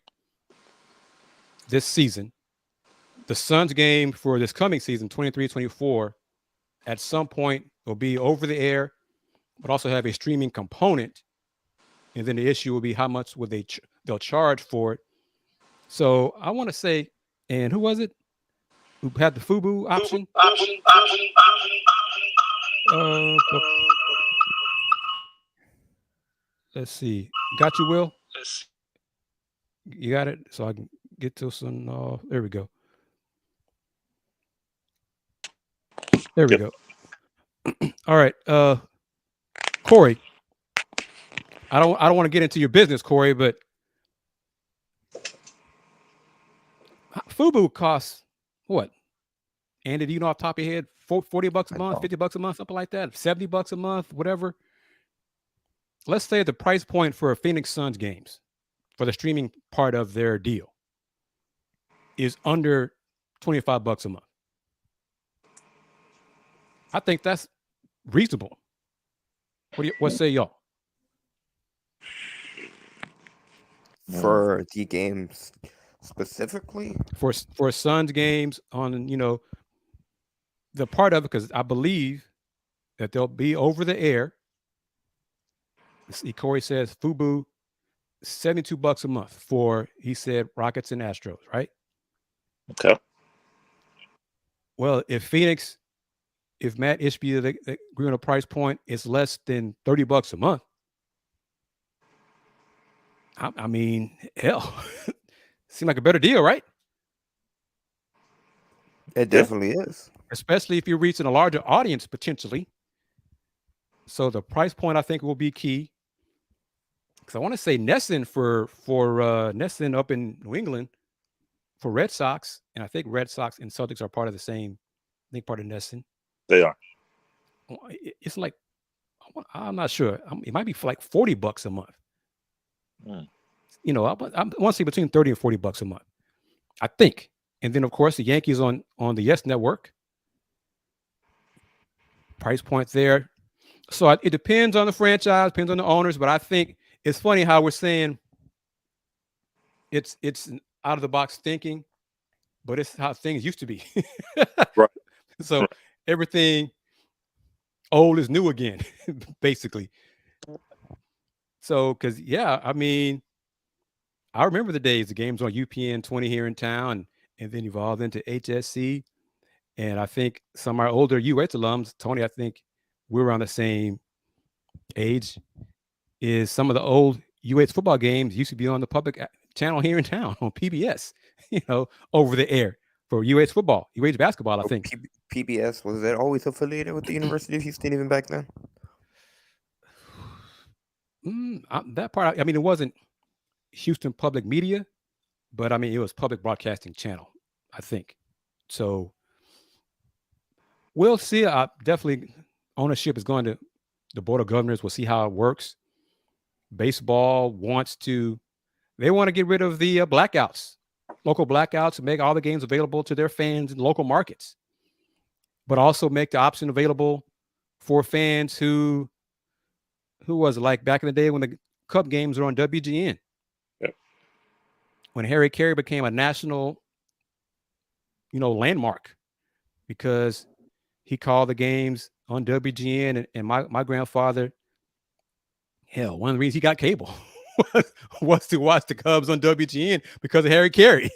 this season. The Suns game for this coming season, 23-24, at some point will be over the air, but also have a streaming component. And then the issue will be how much will they'll charge for it. So I want to say, and who was it who had the FUBU option? Let's see. Got you, Will? You got it? So I can get to some. There we go. There we go. All right. Corey. I don't want to get into your business, Corey, but FUBU costs what? Andy, do you know off the top of your head? $40 a month, $50 a month, something like that, $70 a month, whatever. Let's say the price point for a Phoenix Suns games for the streaming part of their deal is under $25 a month. I think that's reasonable. What say y'all? For the games specifically? For Suns games on, the part of it, because I believe that they'll be over the air. See, Corey says FUBU, $72 a month for, he said, Rockets and Astros, right? Okay. Well, if Matt Ishbia agree on a price point, it's less than $30 a month. I mean, hell, seemed like a better deal, right? It definitely is. Especially if you're reaching a larger audience potentially. So the price point, I think, will be key. Because I want to say Nesson for Nesson up in New England for Red Sox, and I think Red Sox and Celtics are part of the same, I think part of Nesson. They are. It's like, I'm not sure. It might be for like $40 a month. I want to say between $30 and $40 a month, I think. And then, of course, the Yankees on the Yes Network. Price point there. So it depends on the franchise, depends on the owners, but I think it's funny how we're saying it's out of the box thinking, but it's how things used to be. Right. So everything old is new again, basically. So, because, I mean, I remember the days, the games on UPN 20 here in town, and then evolved into HSC. And I think some of our older UH alums, Tony, I think we're around the same age, is some of the old UH football games used to be on the public channel here in town on PBS, over the air for UH football, UH basketball, I think. PBS, was that always affiliated with the University of Houston even back then? That part, I mean, it wasn't Houston Public Media, but I mean, it was public broadcasting channel, I think. So We'll see. Definitely ownership is going to the board of governors. We'll see how it works. Baseball they want to get rid of the blackouts, local blackouts, and make all the games available to their fans in local markets, but also make the option available for fans who was it, like back in the day when the Cup games were on WGN. Yep. When Harry Carey became a national, landmark because he called the games on WGN, and my grandfather, hell, one of the reasons he got cable was to watch the Cubs on WGN because of Harry Carey.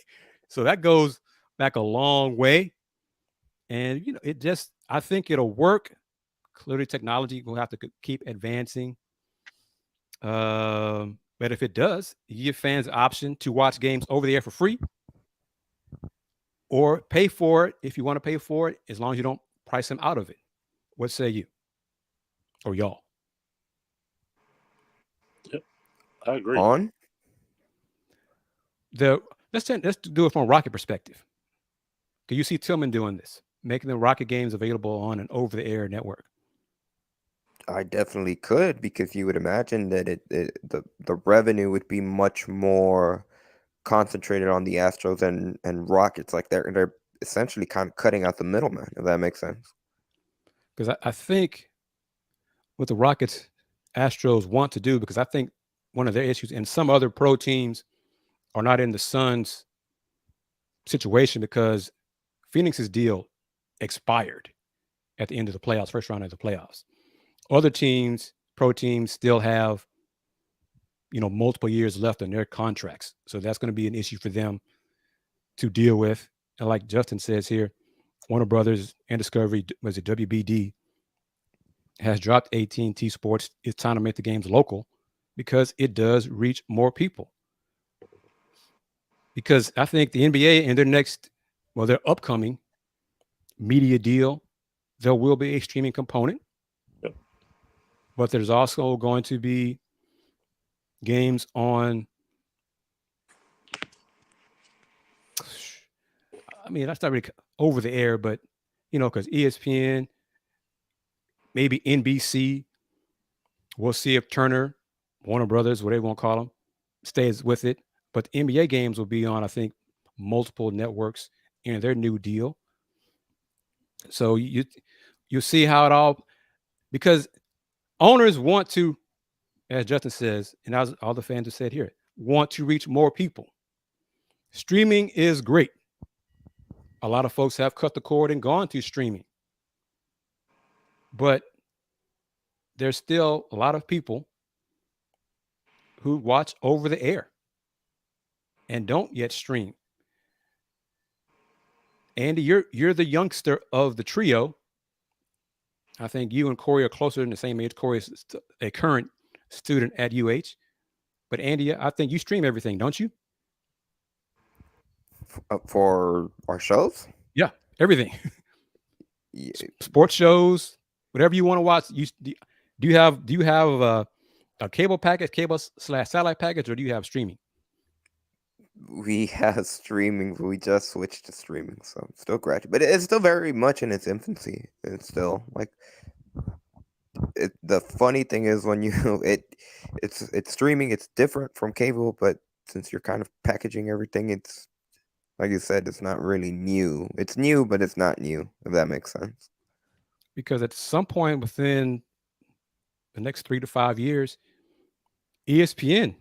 So that goes back a long way. And, I think it'll work. Clearly, technology will have to keep advancing. But if it does, you give fans the option to watch games over the air for free or pay for it if you want to pay for it, as long as you don't price them out of it. What say you or y'all? Yep, I agree. Let's do it from a Rocket perspective. Can you see Tillman doing this, making the Rocket games available on an over-the-air network? I definitely could, because you would imagine that the revenue would be much more concentrated on the Astros and Rockets. Like they're essentially kind of cutting out the middleman, if that makes sense. Because I think what the Rockets Astros want to do, because I think one of their issues, and some other pro teams are not in the Suns situation because Phoenix's deal expired at the end of the playoffs, first round of the playoffs. Other teams, pro teams, still have, multiple years left on their contracts. So that's going to be an issue for them to deal with. And like Justin says here, Warner Brothers and Discovery, was it WBD, has dropped AT&T Sports. It's time to make the games local because it does reach more people. Because I think the NBA in their upcoming media deal, there will be a streaming component. Yep. But there's also going to be games on, that's not really over the air, but, because ESPN, maybe NBC, we'll see if Turner, Warner Brothers, whatever you want to call them, stays with it. But the NBA games will be on, I think, multiple networks in their new deal. So you see how it all, because owners want to, as Justin says, and as all the fans have said here, want to reach more people. Streaming is great. A lot of folks have cut the cord and gone to streaming. But there's still a lot of people who watch over the air and don't yet stream. Andy, you're the youngster of the trio. I think you and Corey are closer than the same age. Corey is a current student at UH. But Andy, I think you stream everything, don't you? For our shows? Yeah, everything. Yeah. Sports shows, whatever you want to watch. Do you have a cable package, cable/satellite package, or do you have streaming? We have streaming. We just switched to streaming, so I'm still graduate, but it's still very much in its infancy. It's still like the funny thing is when it's streaming, it's different from cable, but since you're kind of packaging everything, it's like you said, it's not really new. It's new, but it's not new, if that makes sense. Because at some point within the next 3 to 5 years, ESPN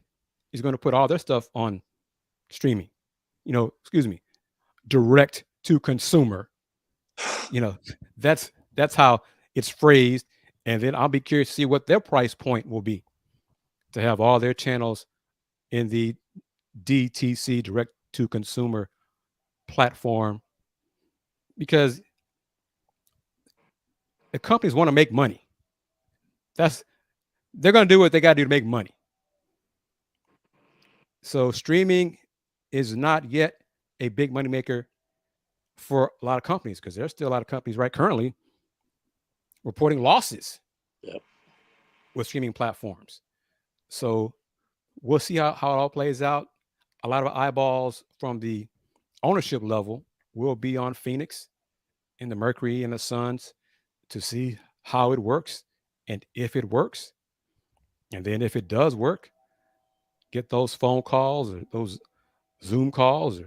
is going to put all their stuff on streaming, direct to consumer. That's how it's phrased. And then I'll be curious to see what their price point will be to have all their channels in the DTC, direct to consumer platform, because the companies want to make money. They're going to do what they got to do to make money. So streaming is not yet a big money maker for a lot of companies, because there's still a lot of companies right currently reporting losses. Yep. With streaming platforms. So we'll see how it all plays out. A lot of eyeballs from the ownership level will be on Phoenix in the Mercury and the Suns to see how it works and if it works. And then if it does work, get those phone calls or those Zoom calls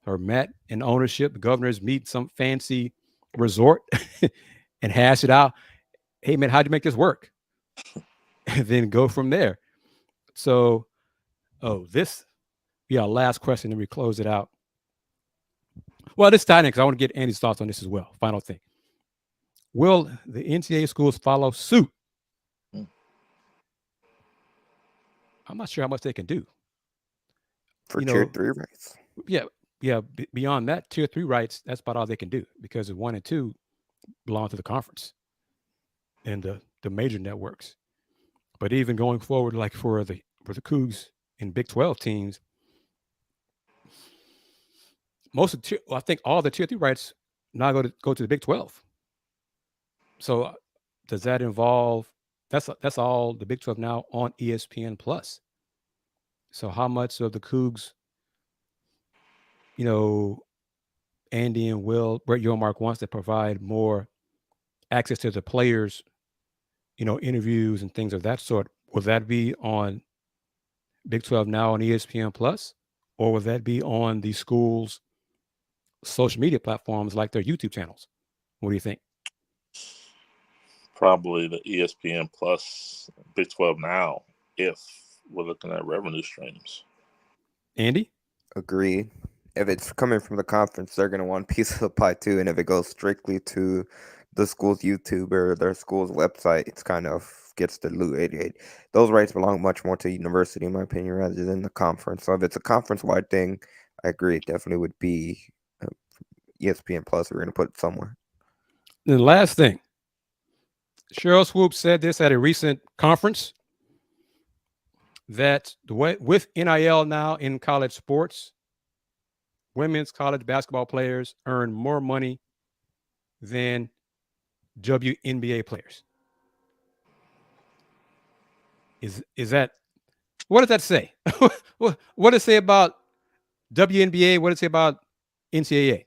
or Matt and ownership, the governors meet some fancy resort and hash it out. Hey man, how'd you make this work? And then go from there. So, this be our last question, and we close it out. Well, this time because I want to get Andy's thoughts on this as well. Final thing: will the NCAA schools follow suit? I'm not sure how much they can do for tier 3 rights. Yeah. Beyond that, tier 3 rights, that's about all they can do because 1 and 2 belong to the conference and the major networks. But even going forward, like for the Cougs and Big 12 teams, I think all the tier 3 rights now go to the Big 12. So does that involve? That's all the Big 12 now on ESPN Plus. So how much of the Cougs, Andy and Will, Brett Yormark wants to provide more access to the players, interviews and things of that sort. Will that be on Big 12 now on ESPN Plus, or will that be on the schools' social media platforms like their YouTube channels? What do you think? Probably the ESPN Plus, Big 12 now, if we're looking at revenue streams. Andy? Agreed. If it's coming from the conference, they're going to want a piece of the pie too. And if it goes strictly to the school's YouTube or their school's website, it's kind of gets diluted. Those rights belong much more to the university, in my opinion, rather than the conference. So if it's a conference-wide thing, I agree. It definitely would be ESPN Plus. We're going to put it somewhere. The last thing, Cheryl Swoop said this at a recent conference, that with NIL now in college sports, women's college basketball players earn more money than WNBA players. Is that, what does that say? What does it say about WNBA? What does it say about NCAA?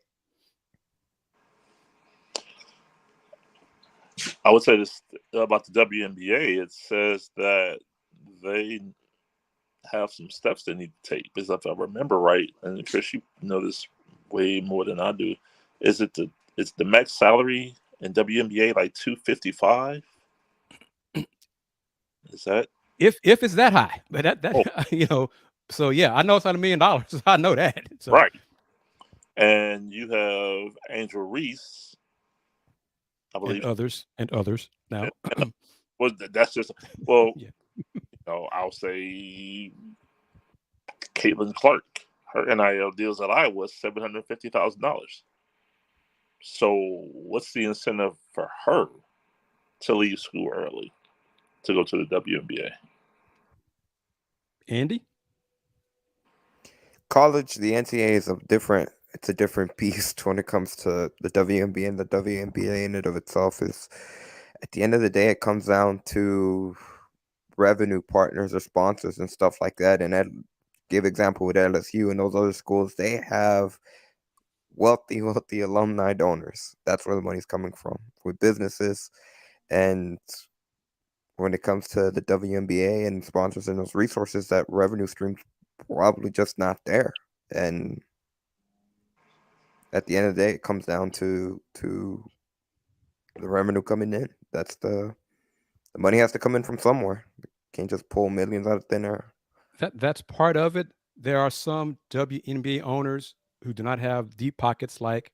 I would say this about the WNBA. It says that they have some steps they need to take. Because if I remember right, and Kris, you know this way more than I do, is the max salary in WNBA like $255? Is that if it's that high? But that So yeah, I know it's not $1 million. I know that. So. Right. And you have Angel Reese, I believe, and others now. Well, that's just yeah. I'll say Caitlin Clark. Her NIL deals at Iowa was $750,000. So what's the incentive for her to leave school early to go to the WNBA? Andy? College, the NCAA is it's a different beast when it comes to the WNBA, and the WNBA in and of itself is, at the end of the day, it comes down to revenue partners or sponsors and stuff like that. And that give example with LSU and those other schools, they have wealthy alumni donors. That's where the money's coming from with businesses. And when it comes to the WNBA and sponsors and those resources, that revenue stream's probably just not there. And at the end of the day, it comes down to the revenue coming in. That's the money has to come in from somewhere. You can't just pull millions out of thin air. That's part of it. There are some WNBA owners who do not have deep pockets, like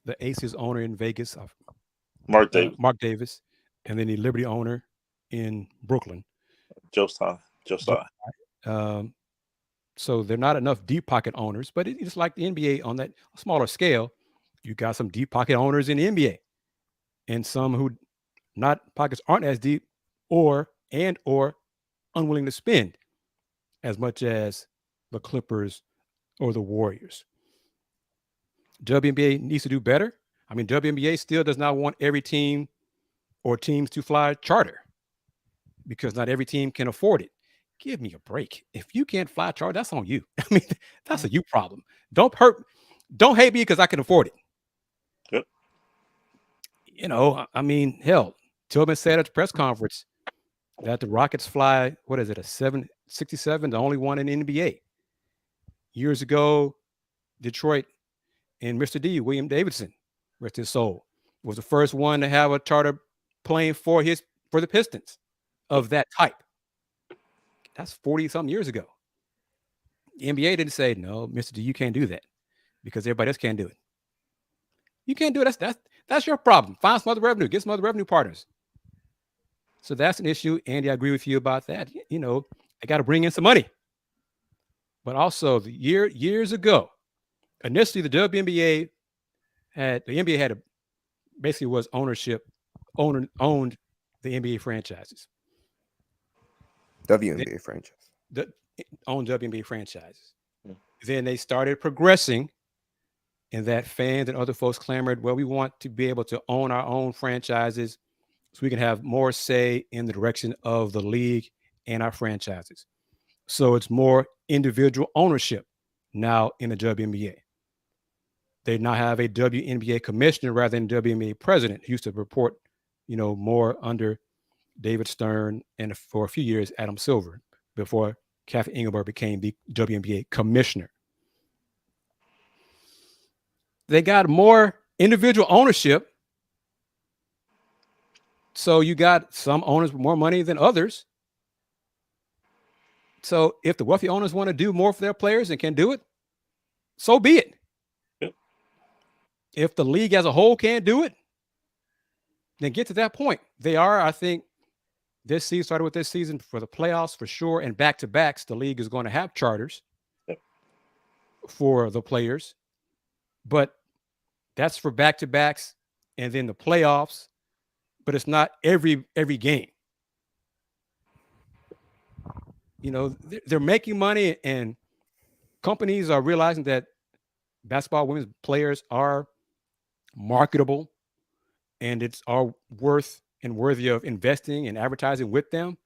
the Aces owner in Vegas, Mark Davis, and then the Liberty owner in Brooklyn, Joe Stein. So they're not enough deep pocket owners, but it's like the NBA on that smaller scale. You got some deep pocket owners in the NBA, and some who pockets aren't as deep, or unwilling to spend as much as the Clippers or the Warriors. WNBA needs to do better. I mean, WNBA still does not want every team or teams to fly charter because not every team can afford it. Give me a break. If you can't fly charter, that's on you. I mean, that's a you problem. Don't hate me because I can afford it. I mean, hell, Tillman said at the press conference that the Rockets fly, what is it, a 767, the only one in the NBA. Years ago, Detroit and Mr. D, William Davidson, rest his soul, was the first one to have a charter plane for the Pistons of that type. That's 40-something years ago. The NBA didn't say, no, Mr. D, you can't do that because everybody else can't do it. You can't do it. That's your problem. Find some other revenue. Get some other revenue partners. So that's an issue. Andy, I agree with you about that. They got to bring in some money. But also, years ago, initially the NBA basically was owned the NBA franchises. WNBA franchise. Owned WNBA franchises. Hmm. Then they started progressing, and that fans and other folks clamored, well, we want to be able to own our own franchises so we can have more say in the direction of the league and our franchises. So it's more individual ownership now in the WNBA. They now have a WNBA commissioner rather than WNBA president who used to report, more under David Stern and for a few years, Adam Silver, before Kathy Engelberg became the WNBA commissioner. They got more individual ownership. So you got some owners with more money than others. So if the wealthy owners want to do more for their players and can do it, so be it. Yep. If the league as a whole can't do it, then get to that point. They are, I think, this season started with this season for the playoffs for sure, and back-to-backs, the league is going to have charters for the players. But that's for back-to-backs and then the playoffs, but it's not every game. They're making money, and companies are realizing that basketball women's players are marketable and it's all worth and worthy of investing and advertising with them.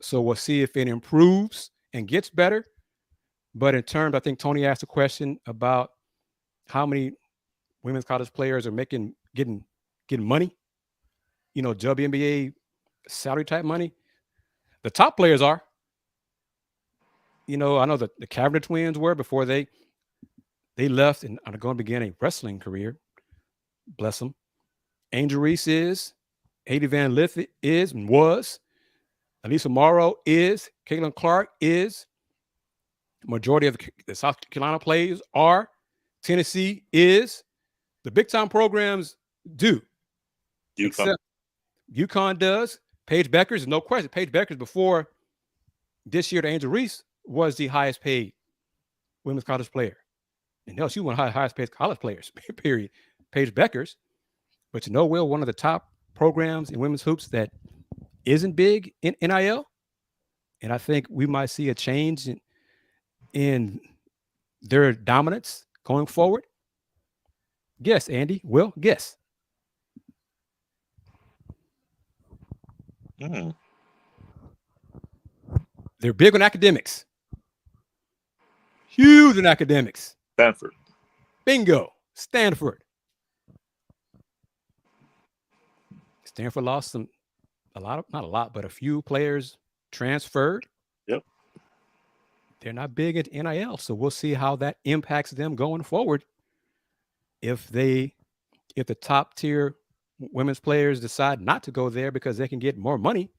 So we'll see if it improves and gets better. But in terms, I think Tony asked a question about how many women's college players are getting money, WNBA salary type money. The top players are. I know that the Cavanagh twins were before they left and are going to begin a wrestling career. Bless them. Angel Reese is. Haiti Van Lith is and was. Elisa Morrow is. Caitlin Clark is. Majority of the South Carolina players are. Tennessee is. The big time programs do. Except UConn does. Paige Beckers, no question. Paige Beckers before this year, the Angel Reese was the highest paid women's college player. And hell, she was one of the highest paid college players, period. Paige Beckers. But Will, one of the top programs in women's hoops that isn't big in NIL. And I think we might see a change in their dominance going forward. Guess, Andy. Will, guess. They're big on academics. Huge in academics. Stanford. Bingo. Stanford. Stanford lost a few players transferred. Yep. They're not big at NIL, so we'll see how that impacts them going forward. If the top tier women's players decide not to go there because they can get more money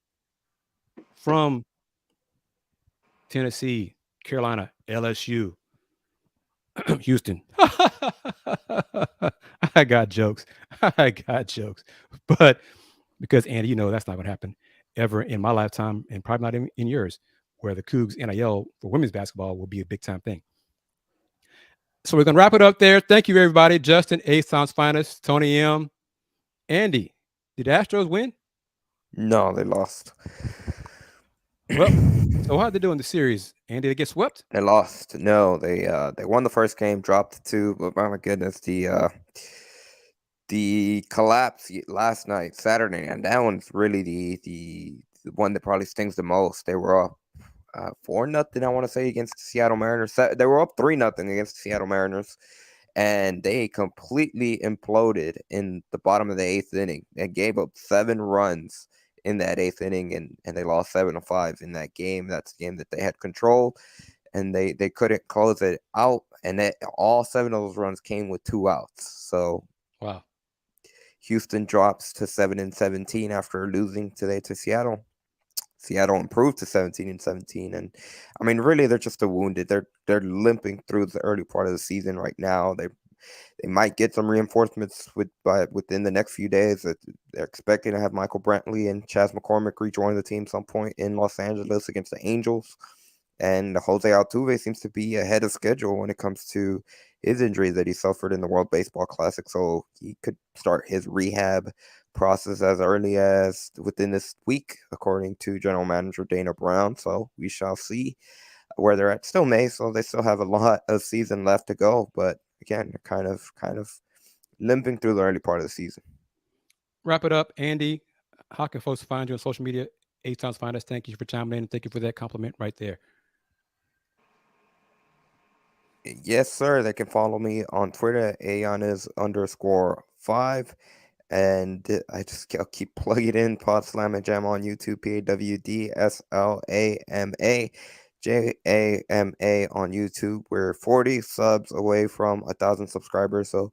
from Tennessee, Carolina, LSU, Houston. I got jokes. But because, Andy, that's not going to happen ever in my lifetime and probably not in yours, where the Cougs NIL for women's basketball will be a big time thing. So we're going to wrap it up there. Thank you, everybody. Justin, A-Sound's finest, Tony M. Andy, did the Astros win? No, they lost. Well, so how'd they do in the series? Andy, they get swept? They lost. No, they won the first game, dropped 2, but my goodness, the collapse last night, Saturday, and that one's really the one that probably stings the most. They were up 4-0, I want to say, against the Seattle Mariners. They were up 3-0 against the Seattle Mariners, and they completely imploded in the bottom of the 8th inning. They gave up 7 runs in that 8th inning, and they lost 7-5 in that game. That's the game that they had control, and they couldn't close it out, and all 7 of those runs came with 2 outs. So Wow. Houston drops to 7-17 after losing today to Seattle. Seattle improved to 17-17, and I mean, really, they're just wounded. They're limping through the early part of the season right now. They might get some reinforcements within the next few days. They're expecting to have Michael Brantley and Chaz McCormick rejoin the team some point in Los Angeles against the Angels. And Jose Altuve seems to be ahead of schedule when it comes to his injury that he suffered in the World Baseball Classic. So he could start his rehab process as early as within this week, according to General Manager Dana Brown. So we shall see where they're at. Still May, so they still have a lot of season left to go. But again, they're kind of limping through the early part of the season. Wrap it up, Andy. How can folks find you on social media? H-Town's Find Us. Thank you for chiming in, and thank you for that compliment right there. Yes, sir. They can follow me on Twitter, Yanez_5. And I'll keep plugging in Pod Slam and Jam on YouTube, PAWDSLAMAJAMA on YouTube. We're 40 subs away from 1,000 subscribers. So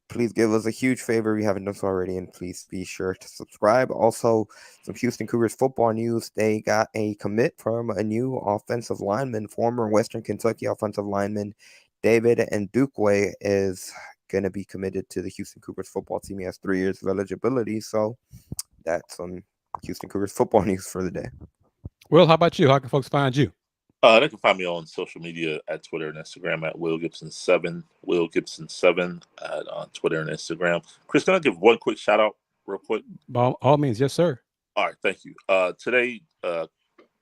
please give us a huge favor if you haven't done so already, and please be sure to subscribe. Also, some Houston Cougars football news. They got a commit from a new offensive lineman, former Western Kentucky offensive lineman David Ndukwe is going to be committed to the Houston Cougars football team. He has 3 years of eligibility, so that's some Houston Cougars football news for the day. Will, how about you? How can folks find you? They can find me on social media at Twitter and Instagram at Will Gibson7, Will Gibson7 on Twitter and Instagram. Kris, can I give one quick shout out real quick? By all means, yes, sir. All right, thank you. Today,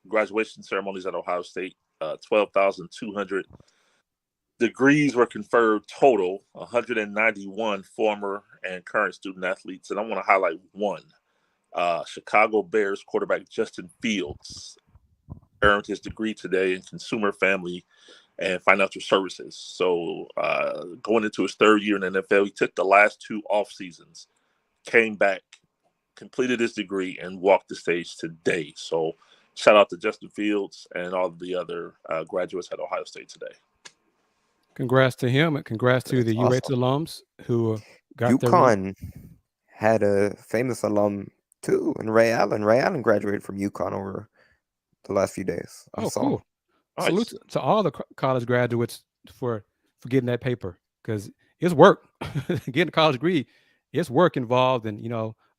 graduation ceremonies at Ohio State, 12,200 degrees were conferred total, 191 former and current student athletes. And I want to highlight one. Chicago Bears quarterback Justin Fields earned his degree today in consumer, family, and financial services. So going into his 3rd year in the NFL, he took the last 2 off seasons, came back, completed his degree, and walked the stage today. So shout out to Justin Fields and all of the other graduates at Ohio State today. Congrats to him, and congrats to the UH alums who got UConn had a famous alum too, and Ray Allen. Ray Allen graduated from UConn over the last few days. Cool. Nice. Salute to all the college graduates for getting that paper, because it's work. Getting a college degree, it's work involved. And,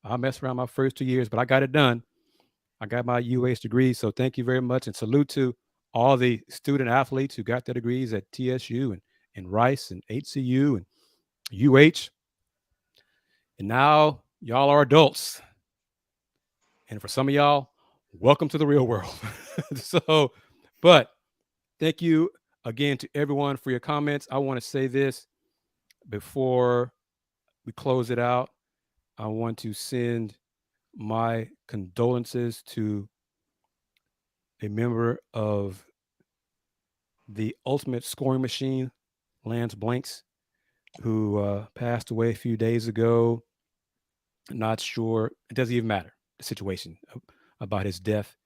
I messed around my first 2 years, but I got it done. I got my UH degree. So thank you very much. And salute to all the student athletes who got their degrees at TSU and Rice and HCU and UH. And now y'all are adults. And for some of y'all, welcome to the real world. But thank you again to everyone for your comments. I want to say this before we close it out. I want to send my condolences to a member of the Ultimate Scoring Machine, Lance Blanks, who passed away a few days ago. Not sure. It doesn't even matter, the situation about his death.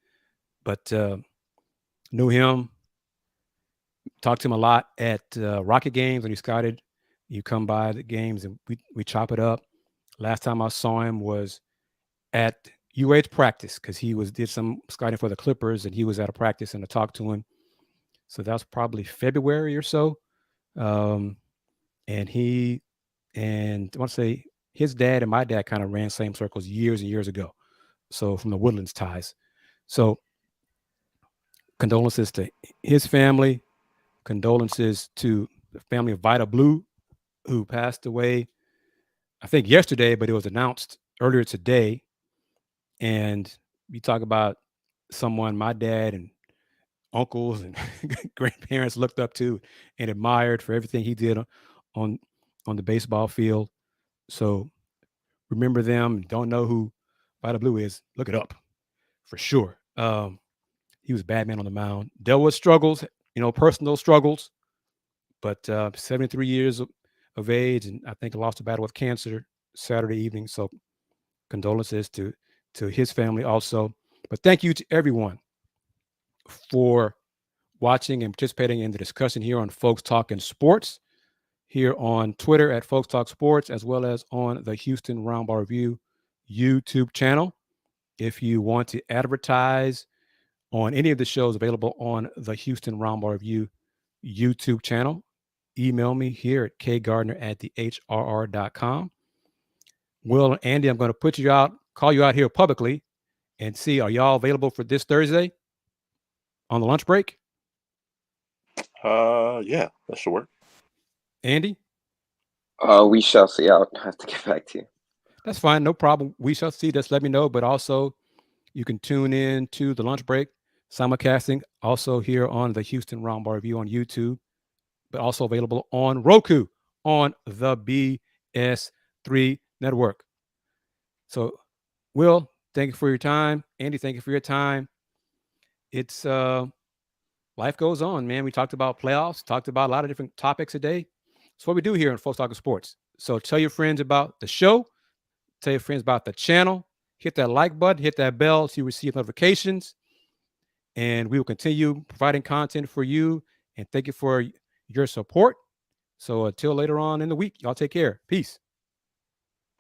But knew him, talked to him a lot at Rocket games when he scouted. You come by the games and we chop it up. Last time I saw him was at UH practice, because he did some scouting for the Clippers, and he was at a practice, and I talked to him. So that was probably February or so. And I want to say his dad and my dad kind of ran same circles years and years ago. So from the Woodlands ties. So condolences to his family. Condolences to the family of Vida Blue, who passed away, I think yesterday, but it was announced earlier today. And you talk about someone my dad and uncles and grandparents looked up to and admired for everything he did on the baseball field. So remember them. Don't know who Vida Blue is, look it up for sure. He was a bad man on the mound. Dealt with struggles, personal struggles, but 73 years of age, and I think lost a battle with cancer Saturday evening. So condolences to his family also. But thank you to everyone for watching and participating in the discussion here on Folks Talking Sports, here on Twitter at Folks Talk Sports, as well as on the Houston Roundball Review YouTube channel. If you want to advertise on any of the shows available on the Houston Roundball Review YouTube channel, email me here at kgardner@thehrr.com. Will and Andy, I'm going to call you out here publicly and see, are y'all available for this Thursday on the lunch break? Yeah, that should work. Andy? We shall see. I'll have to get back to you. That's fine. No problem. We shall see. Just let me know. But also, you can tune in to the lunch break simulcasting also here on the Houston Roundball Review on YouTube, but also available on Roku on the BS3 network. So, Will, thank you for your time. Andy, thank you for your time. It's life goes on, man. We talked about playoffs, talked about a lot of different topics today. That's what we do here in Folks Talking Sports. So tell your friends about the show. Tell your friends about the channel. Hit that like button. Hit that bell so you receive notifications. And we will continue providing content for you. And thank you for your support. So until later on in the week, y'all take care. Peace.